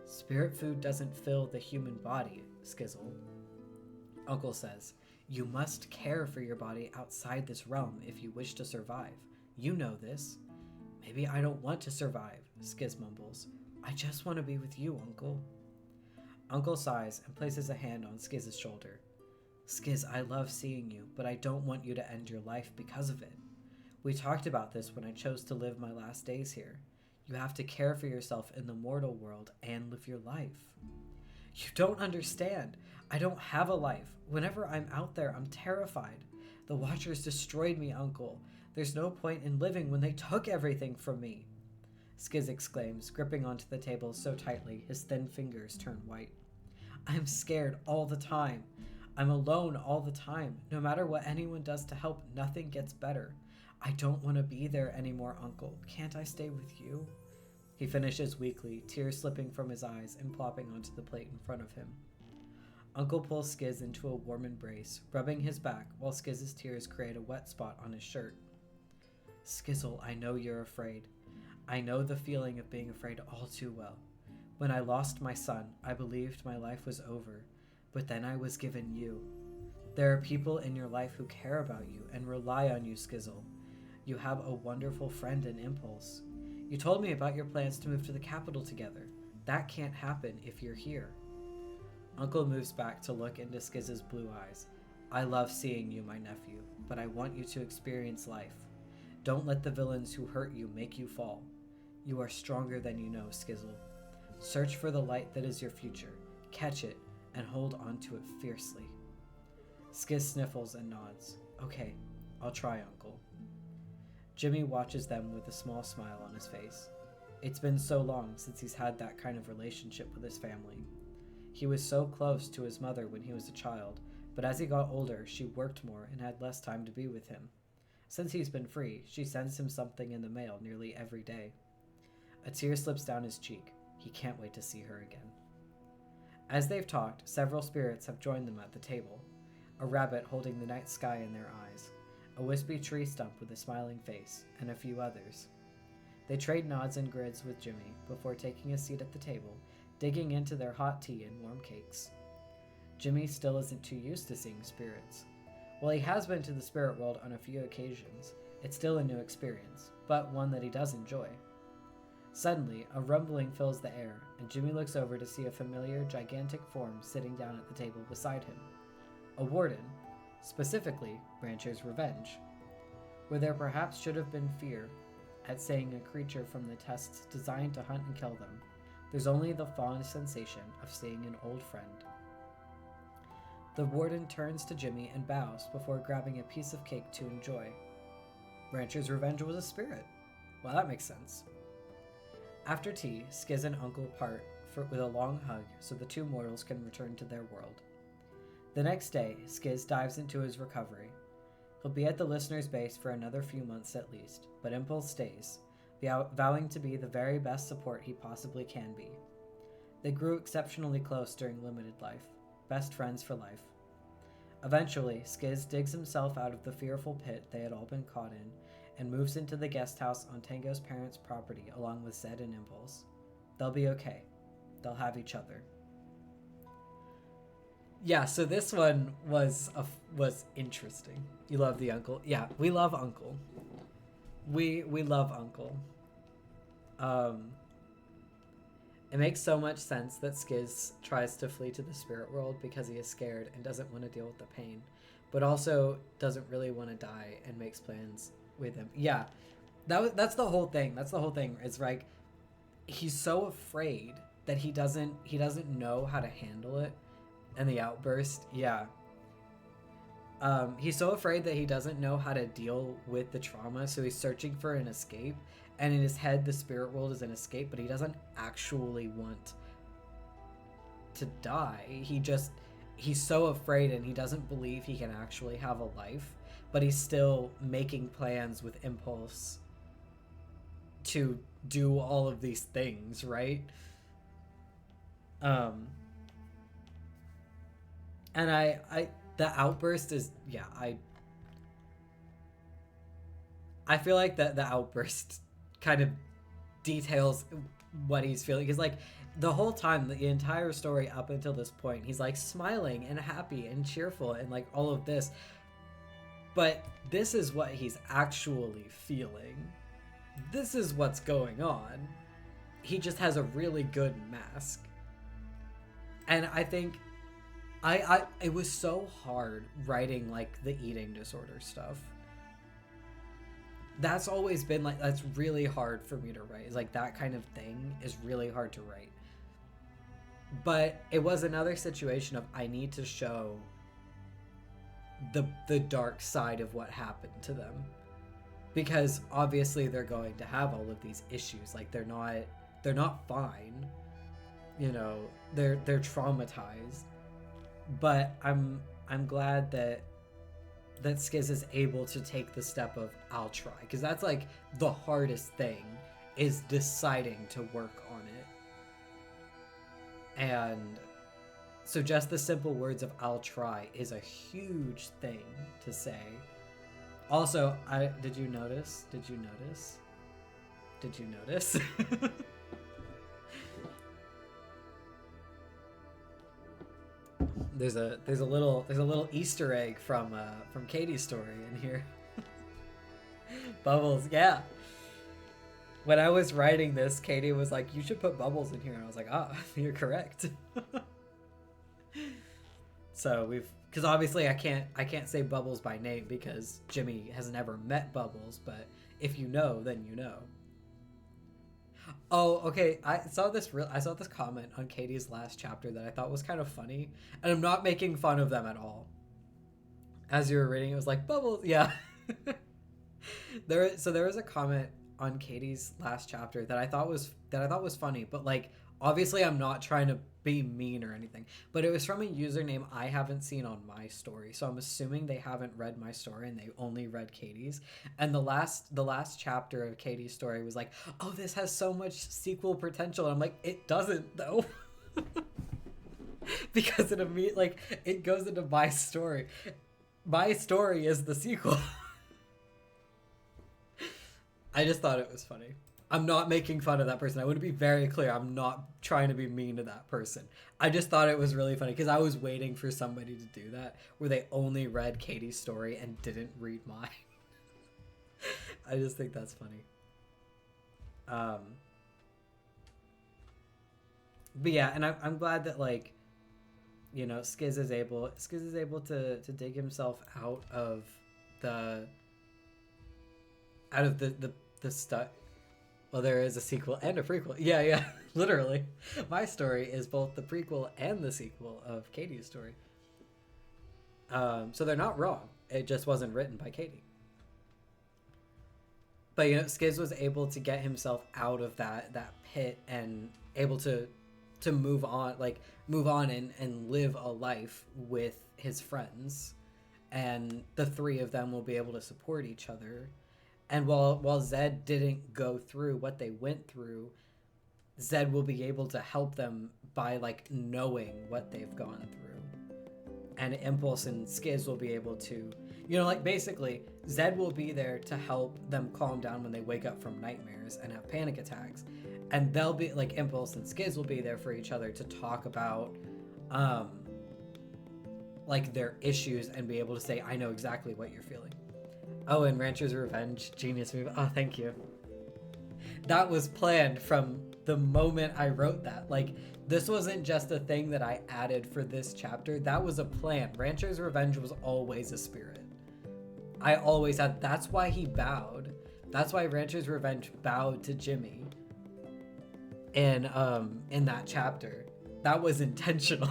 "Spirit food doesn't fill the human body, Skizzle." Uncle says, "You must care for your body outside this realm if you wish to survive. You know this." "Maybe I don't want to survive," Skiz mumbles. "I just want to be with you, Uncle." Uncle sighs and places a hand on Skiz's shoulder. "Skiz, I love seeing you, but I don't want you to end your life because of it. We talked about this when I chose to live my last days here. You have to care for yourself in the mortal world and live your life." "You don't understand. I don't have a life. Whenever I'm out there, I'm terrified. The Watchers destroyed me, Uncle. There's no point in living when they took everything from me." Skiz exclaims, gripping onto the table so tightly his thin fingers turn white. "I'm scared all the time. I'm alone all the time. No matter what anyone does to help, nothing gets better. I don't want to be there anymore, Uncle. Can't I stay with you?" He finishes weakly, tears slipping from his eyes and plopping onto the plate in front of him. Uncle pulls Skiz into a warm embrace, rubbing his back while Skiz's tears create a wet spot on his shirt. "Skizzle, I know you're afraid. I know the feeling of being afraid all too well. When I lost my son, I believed my life was over, but then I was given you. There are people in your life who care about you and rely on you, Skizzle. You have a wonderful friend in Impulse. You told me about your plans to move to the capital together. That can't happen if you're here." Uncle moves back to look into Skiz's blue eyes. "I love seeing you, my nephew, but I want you to experience life. Don't let the villains who hurt you make you fall. You are stronger than you know, Skizzle. Search for the light that is your future, catch it, and hold on to it fiercely." Skiz sniffles and nods. "Okay, I'll try, Uncle." Jimmy watches them with a small smile on his face. It's been so long since he's had that kind of relationship with his family. He was so close to his mother when he was a child, but as he got older, she worked more and had less time to be with him. Since he's been free, she sends him something in the mail nearly every day. A tear slips down his cheek. He can't wait to see her again. As they've talked, several spirits have joined them at the table. a rabbit holding the night sky in their eyes, a wispy tree stump with a smiling face, and a few others. They trade nods and grids with Jimmy before taking a seat at the table, digging into their hot tea and warm cakes. Jimmy still isn't too used to seeing spirits. While he has been to the spirit world on a few occasions, it's still a new experience, but one that he does enjoy. Suddenly, a rumbling fills the air, and Jimmy looks over to see a familiar, gigantic form sitting down at the table beside him. A warden, specifically Rancher's Revenge. Where there perhaps should have been fear at seeing a creature from the tests designed to hunt and kill them, there's only the fond sensation of seeing an old friend. The warden turns to Jimmy and bows before grabbing a piece of cake to enjoy. Rancher's Revenge was a spirit. Well, that makes sense. After tea, Skiz and Uncle part with a long hug so the two mortals can return to their world. The next day, Skiz dives into his recovery. He'll be at the listener's base for another few months at least, but Impulse stays, vowing to be the very best support he possibly can be. They grew exceptionally close during limited life, best friends for life. Eventually, Skiz digs himself out of the fearful pit they had all been caught in, and moves into the guest house on Tango's parents' property along with Zed and Impulse. They'll be okay. They'll have each other. Yeah, so this one was interesting. You love the uncle? Yeah, we love Uncle. We love Uncle. It makes so much sense that Skiz tries to flee to the spirit world because he is scared and doesn't want to deal with the pain, but also doesn't really want to die and makes plans with him. Yeah, that's the whole thing. That's the whole thing. It's like he's so afraid that he doesn't know how to handle it, and the outburst. Yeah. He's so afraid that he doesn't know how to deal with the trauma, so he's searching for an escape. And in his head, the spirit world is an escape, but he doesn't actually want to die. He's so afraid, and he doesn't believe he can actually have a life, but he's still making plans with Impulse to do all of these things, right? And the outburst is, yeah, I feel like the outburst kind of details what he's feeling, because like the whole time, the entire story up until this point, he's like smiling and happy and cheerful and like all of this, but this is what he's actually feeling. This is what's going on. He just has a really good mask. And I think it was so hard writing like the eating disorder stuff. That's always been like, that's really hard for me to write. It's like that kind of thing is really hard to write. But it was another situation of I need to show the dark side of what happened to them, because obviously they're going to have all of these issues. Like they're not fine, you know, they're traumatized. But I'm glad that Skiz is able to take the step of I'll try, because that's like the hardest thing, is deciding to work on it. And so just the simple words of I'll try is a huge thing to say. Also, did you notice? There's a little Easter egg from Katie's story in here. Bubbles, yeah. When I was writing this, Katie was like, "You should put Bubbles in here," and I was like, "Ah, you're correct." So because obviously I can't say Bubbles by name because Jimmy has never met Bubbles, but if you know, then you know. Oh, okay. I saw this comment on Katie's last chapter that I thought was kind of funny, and I'm not making fun of them at all. As you were reading, it was like Bubbles, yeah. There was a comment on Katie's last chapter that I thought was funny, but like obviously I'm not trying to be mean or anything, but it was from a username I haven't seen on my story, so I'm assuming they haven't read my story and they only read Katie's. And the last chapter of Katie's story was like, "Oh, this has so much sequel potential," and I'm like, it doesn't though. because it goes into my story. My story is the sequel. I just thought it was funny. I'm not making fun of that person. I want to be very clear. I'm not trying to be mean to that person. I just thought it was really funny because I was waiting for somebody to do that where they only read Katie's story and didn't read mine. I just think that's funny. But yeah, and I'm glad that like, you know, Skiz is able to dig himself out of the stuff. Well, there is a sequel and a prequel. Yeah, literally. My story is both the prequel and the sequel of Katie's story. So they're not wrong. It just wasn't written by Katie. But you know, Skiz was able to get himself out of that pit and able to move on and live a life with his friends, and the three of them will be able to support each other. And while Zed didn't go through what they went through, Zed will be able to help them by like knowing what they've gone through. And Impulse and Skiz will be able to, you know, like basically Zed will be there to help them calm down when they wake up from nightmares and have panic attacks. And they'll be like, Impulse and Skiz will be there for each other to talk about like their issues and be able to say, I know exactly what you're feeling. Oh, and Rancher's Revenge, genius move. Oh, thank you. That was planned from the moment I wrote that. Like, this wasn't just a thing that I added for this chapter. That was a plan. Rancher's Revenge was always a spirit. I always had. That's why he bowed. That's why Rancher's Revenge bowed to Jimmy in that chapter. That was intentional.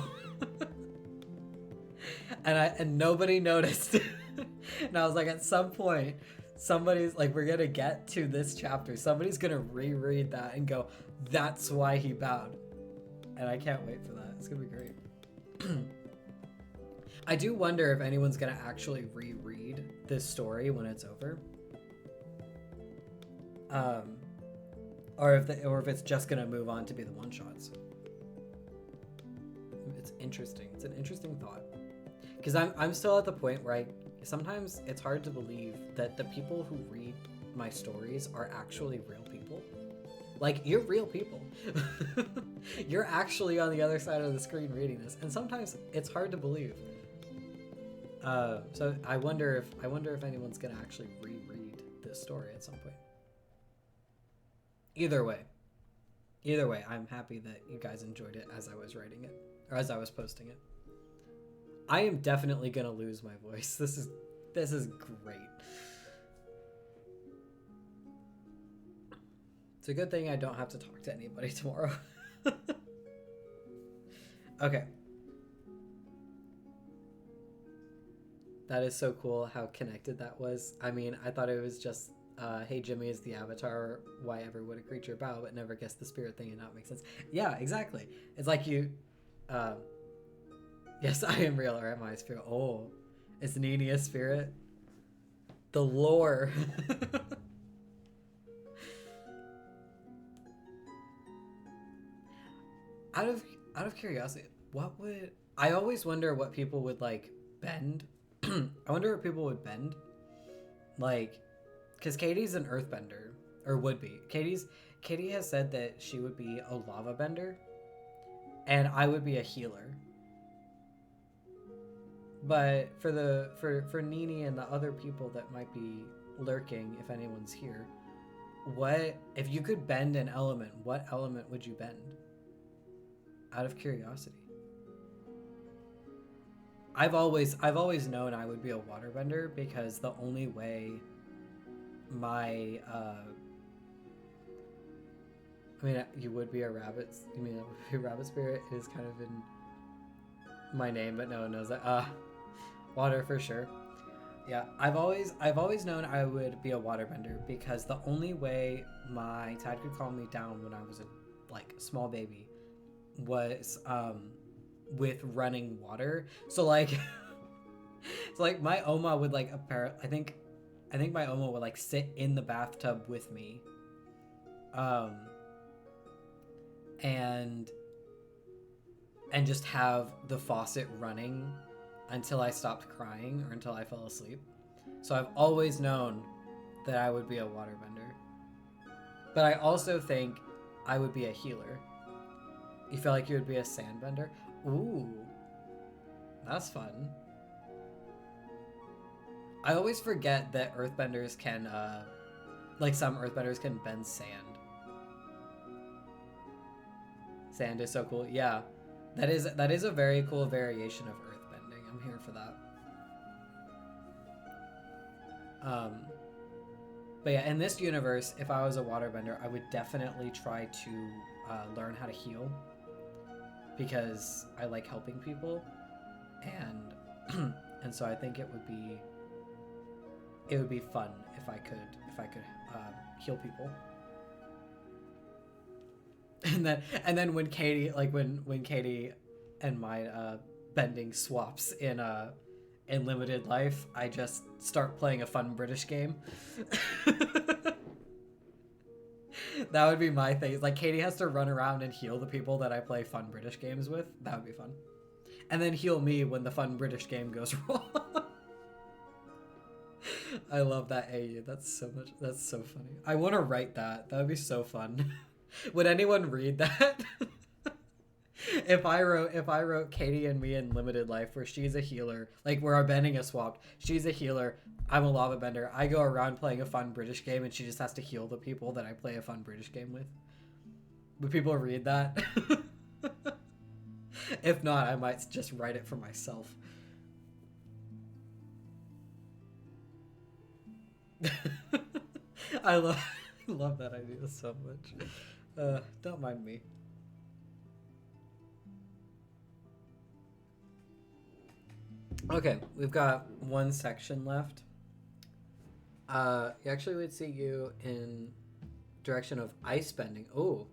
and nobody noticed. And I was like, at some point, somebody's like, we're gonna get to this chapter. Somebody's gonna reread that and go, that's why he bowed. And I can't wait for that. It's gonna be great. I do wonder if anyone's gonna actually reread this story when it's over. Or if it's just gonna move on to be the one-shots. It's interesting. It's an interesting thought. Because I'm still at the point where sometimes it's hard to believe that the people who read my stories are actually real people. Like, you're real people. You're actually on the other side of the screen reading this, and sometimes it's hard to believe. So I wonder if anyone's gonna actually reread this story at some point. Either way, I'm happy that you guys enjoyed it as I was writing it, or as I was posting it. I am definitely gonna lose my voice. This is great. It's a good thing I don't have to talk to anybody tomorrow. Okay. That is so cool how connected that was. I mean, I thought it was just, hey, Jimmy is the avatar, why ever would a creature bow, but never guess the spirit thing and not make sense. Yeah, exactly. It's like you, yes, I am real, or am I a spirit? Oh, is Nini a spirit? The lore. Out of curiosity, I always wonder what people would like bend. I wonder if people would bend, like, because Katie's an earthbender, or would be. Katie has said that she would be a lava bender, and I would be a healer. But for Nini and the other people that might be lurking, if anyone's here, what if you could bend an element? What element would you bend? Out of curiosity. I've always known I would be a waterbender because the only way my I mean, you would be a rabbit. You mean a rabbit spirit is kind of in my name, but no one knows that. Water for sure. Yeah, I've always known I would be a waterbender because the only way my dad could calm me down when I was a small baby was with running water. So like my Oma would like I think my Oma would like sit in the bathtub with me. And and just have the faucet running until I stopped crying or until I fell asleep. So I've always known that I would be a waterbender. But I also think I would be a healer. You feel like you would be a sandbender? Ooh, that's fun. I always forget that earthbenders can, like some earthbenders can bend sand. Sand is so cool. Yeah, that is a very cool variation of earthbending. I'm here for that. But yeah, in this universe, if I was a waterbender, I would definitely try to learn how to heal, because I like helping people, and and so I think it would be fun if I could heal people. And then when Katie, like when Katie and my bending swaps in limited life, I just start playing a fun British game. That would be my thing. Like, Katie has to run around and heal the people that I play fun British games with. That would be fun. And then heal me when the fun British game goes wrong. I love that AU. That's so funny. I want to write that. That would be so fun. Would anyone read that? If I wrote Katie and me in limited life, where she's a healer, like where our bending is swapped, she's a healer, I'm a lava bender, I go around playing a fun British game, and she just has to heal the people that I play a fun British game with. Would people read that? If not, I might just write it for myself. I love that idea so much. Don't mind me. Okay, we've got one section left. Actually, we'd see you in direction of ice bending. Oh,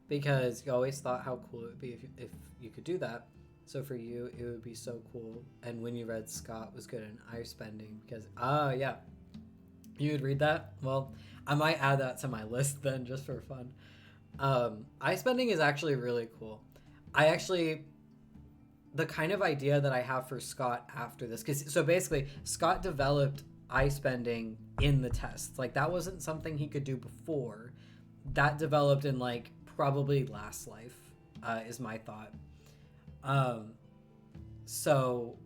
because you always thought how cool it would be if you could do that. So for you, it would be so cool. And when you read Scott was good in ice bending, because yeah, you would read that. Well, I might add that to my list then, just for fun. Ice bending is actually really cool. The kind of idea that I have for Scott after this, because so basically Scott developed ice bending in the tests. Like, that wasn't something he could do before. That developed in like probably last life, is my thought. So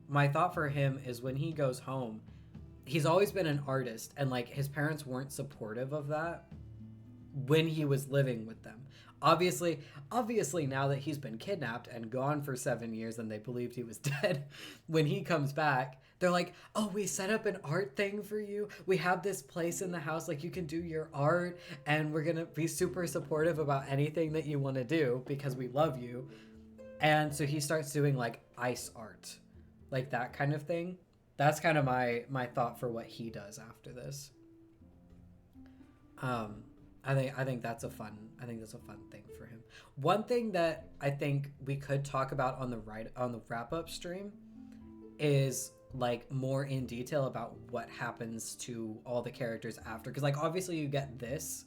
my thought for him is when he goes home, he's always been an artist, and like his parents weren't supportive of that when he was living with them. Obviously now that he's been kidnapped and gone for 7 years and they believed he was dead, when he comes back, they're like, oh, we set up an art thing for you. We have this place in the house, like you can do your art, and we're gonna be super supportive about anything that you want to do because we love you. And so he starts doing like ice art, like that kind of thing. That's kind of my thought for what he does after this. I think that's a fun thing for him. One thing that I think we could talk about on the wrap up stream is like more in detail about what happens to all the characters after, because like obviously you get this,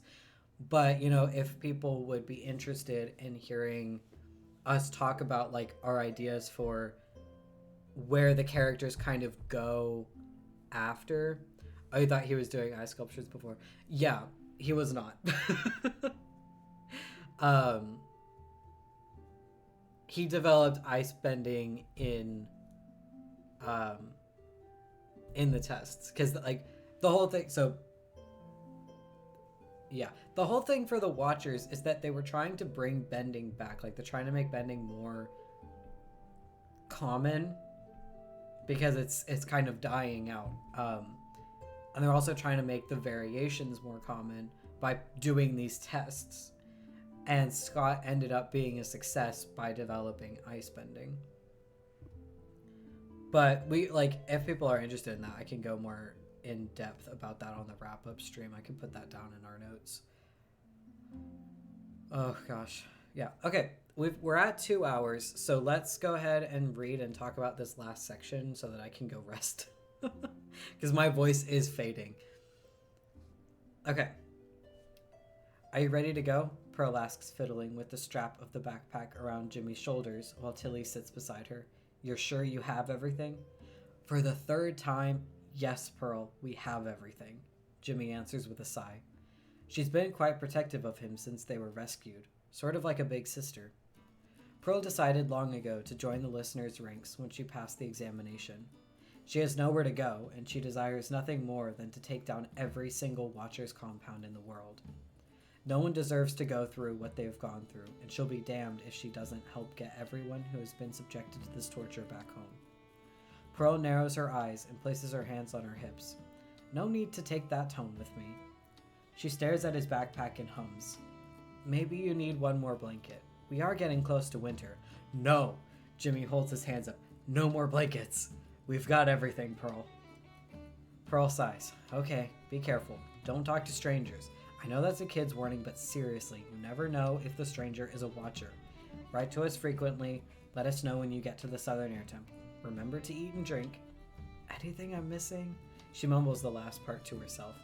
but you know, if people would be interested in hearing us talk about like our ideas for where the characters kind of go after. I thought he was doing ice sculptures before. Yeah, he was not. He developed ice bending in the tests, because like the whole thing. So yeah, the whole thing for the Watchers is that they were trying to bring bending back. Like, they're trying to make bending more common because it's kind of dying out. And they're also trying to make the variations more common by doing these tests. And Scott ended up being a success by developing ice bending. But if people are interested in that, I can go more in depth about that on the wrap up stream. I can put that down in our notes. Oh gosh. Yeah. Okay. We're at 2 hours, so let's go ahead and read and talk about this last section so that I can go rest. Because my voice is fading. Okay. Are you ready to go? Pearl asks, fiddling with the strap of the backpack around Jimmy's shoulders while Tilly sits beside her. You're sure you have everything? For the third time, yes, Pearl, we have everything, Jimmy answers with a sigh. She's been quite protective of him since they were rescued, sort of like a big sister. Pearl decided long ago to join the listeners' ranks when she passed the examination. She has nowhere to go, and she desires nothing more than to take down every single Watcher's compound in the world. No one deserves to go through what they've gone through, and she'll be damned if she doesn't help get everyone who has been subjected to this torture back home. Pearl narrows her eyes and places her hands on her hips. No need to take that tone with me. She stares at his backpack and hums. Maybe you need one more blanket. We are getting close to winter. No! Jimmy holds his hands up. No more blankets. We've got everything, Pearl. Pearl sighs. Okay, be careful. Don't talk to strangers. I know that's a kid's warning, but seriously, you never know if the stranger is a watcher. Write to us frequently. Let us know when you get to the southern air temp. Remember to eat and drink. Anything I'm missing? She mumbles the last part to herself.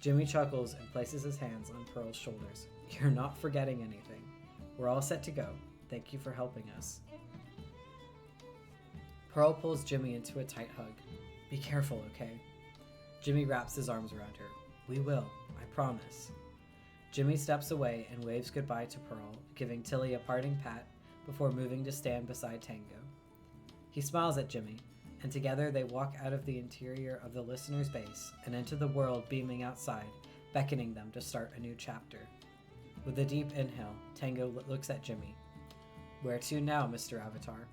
Jimmy chuckles and places his hands on Pearl's shoulders. You're not forgetting anything. We're all set to go. Thank you for helping us. Pearl pulls Jimmy into a tight hug. Be careful, okay? Jimmy wraps his arms around her. We will, I promise. Jimmy steps away and waves goodbye to Pearl, giving Tilly a parting pat before moving to stand beside Tango. He smiles at Jimmy, and together they walk out of the interior of the listener's base and into the world beaming outside, beckoning them to start a new chapter. With a deep inhale, Tango looks at Jimmy. Where to now, Mr. Avatar?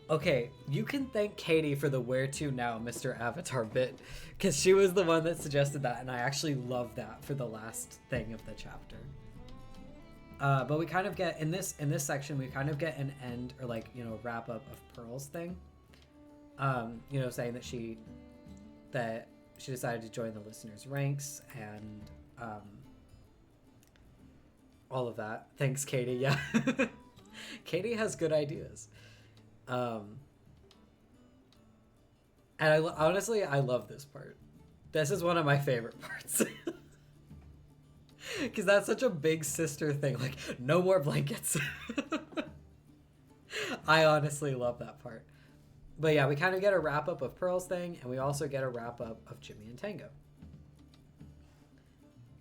Okay, you can thank Katie for the where to now, Mr. Avatar bit, because she was the one that suggested that, and I actually love that for the last thing of the chapter. But we kind of get, in this section, we kind of get an end, or like, wrap up of Pearl's thing. Saying that she decided to join the listeners' ranks, and all of that. Thanks, Katie, yeah. Katie has good ideas. And honestly, I love this part. This is one of my favorite parts. Because that's such a big sister thing. Like, no more blankets. I honestly love that part. But yeah, we kind of get a wrap up of Pearl's thing, and we also get a wrap up of Jimmy and Tango.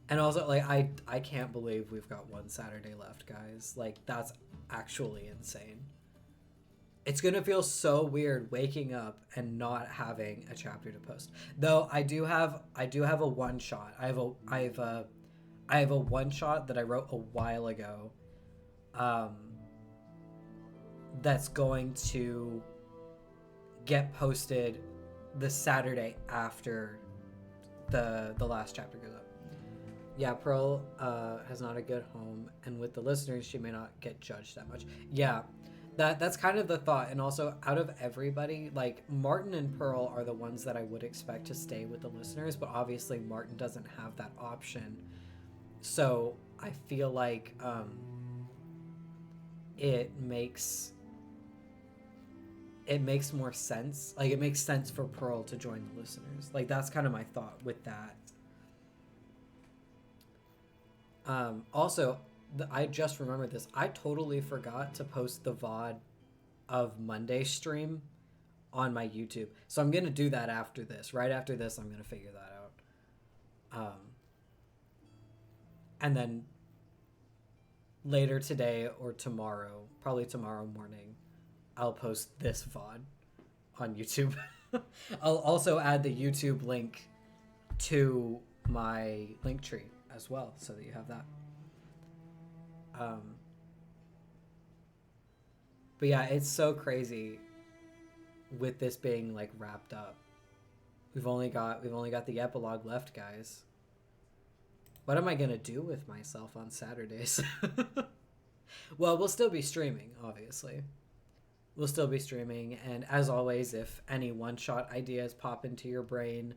And also, like, I can't believe we've got one Saturday left, guys. Like, that's actually insane. It's gonna feel so weird waking up and not having a chapter to post. Though I do have a one shot. I have a one shot that I wrote a while ago. That's going to get posted the Saturday after the last chapter goes up. Yeah, Pearl has not a good home, and with the listeners, she may not get judged that much. Yeah. That's kind of the thought. And also, out of everybody, like, Martin and Pearl are the ones that I would expect to stay with the listeners, but obviously Martin doesn't have that option. So I feel like it makes more sense. Like, it makes sense for Pearl to join the listeners. Like, that's kind of my thought with that. Also, I just remembered this. I totally forgot to post the VOD of Monday's stream on my YouTube. So I'm going to do that after this. Right after this, I'm going to figure that out. And then later today or tomorrow, probably tomorrow morning, I'll post this VOD on YouTube. I'll also add the YouTube link to my link tree as well, so that you have that. But yeah, it's so crazy with this being like wrapped up. We've only got the epilogue left, guys. What am I gonna do with myself on Saturdays? Well, we'll still be streaming, obviously. We'll still be streaming, and as always, if any one-shot ideas pop into your brain,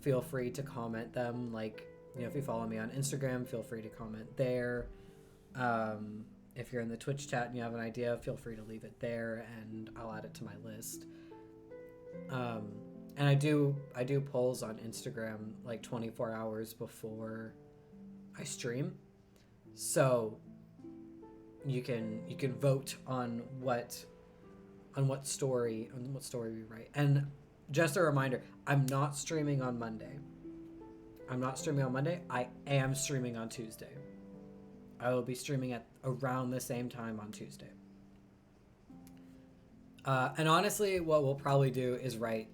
feel free to comment them. Like, if you follow me on Instagram, feel free to comment there. If you're in the Twitch chat and you have an idea, feel free to leave it there and I'll add it to my list. And I do polls on Instagram like 24 hours before I stream. So you can vote on what story we write. And just a reminder, I'm not streaming on Monday. I am streaming on Tuesday. I will be streaming at around the same time on Tuesday. And honestly, what we'll probably do is write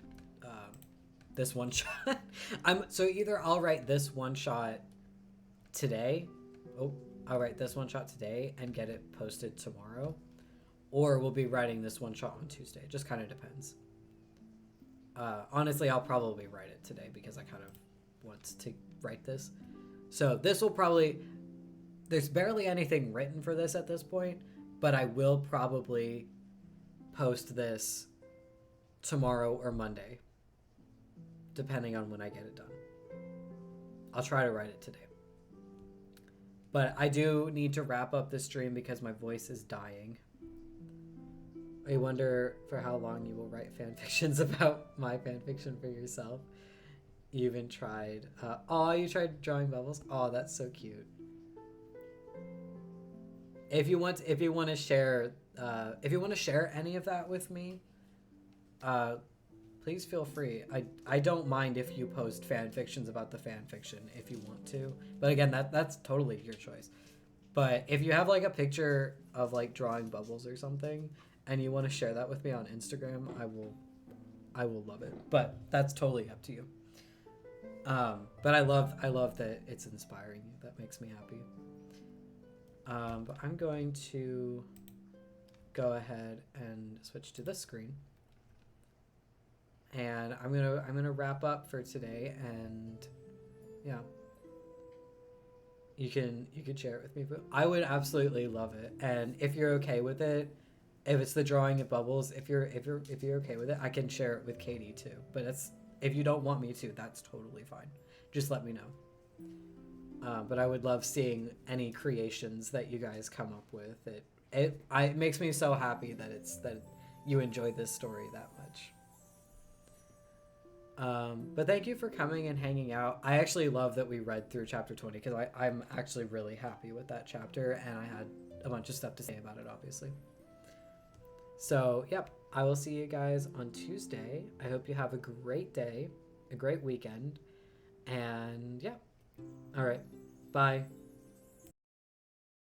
this one shot. So either I'll write this one shot today. I'll write this one shot today and get it posted tomorrow, or we'll be writing this one shot on Tuesday. It just kind of depends. Honestly, I'll probably write it today because I kind of want to write this. So this will probably, there's barely anything written for this at this point, but I will probably post this tomorrow or Monday, depending on when I get it done. I'll try to write it today. But I do need to wrap up this stream because my voice is dying. I wonder for how long you will write fan fictions about my fan fiction for yourself. You even tried. You tried drawing bubbles. Oh, that's so cute. If you want to share any of that with me, please feel free. I don't mind if you post fan fictions about the fan fiction if you want to. But again, that's totally your choice. But if you have like a picture of like drawing bubbles or something and you want to share that with me on Instagram, I will love it. But that's totally up to you. But I love that it's inspiring you. That makes me happy. But I'm going to go ahead and switch to this screen. And I'm gonna wrap up for today, and yeah, you can share it with me. But I would absolutely love it, and if you're okay with it, if it's the drawing of bubbles, if you're okay with it, I can share it with Katie too. But if you don't want me to, that's totally fine. Just let me know. But I would love seeing any creations that you guys come up with. It makes me so happy that you enjoyed this story that much. But thank you for coming and hanging out. I actually love that we read through chapter 20 because I'm actually really happy with that chapter, and I had a bunch of stuff to say about it, obviously. So, yep, I will see you guys on Tuesday. I hope you have a great day, a great weekend, and yeah. All right, bye.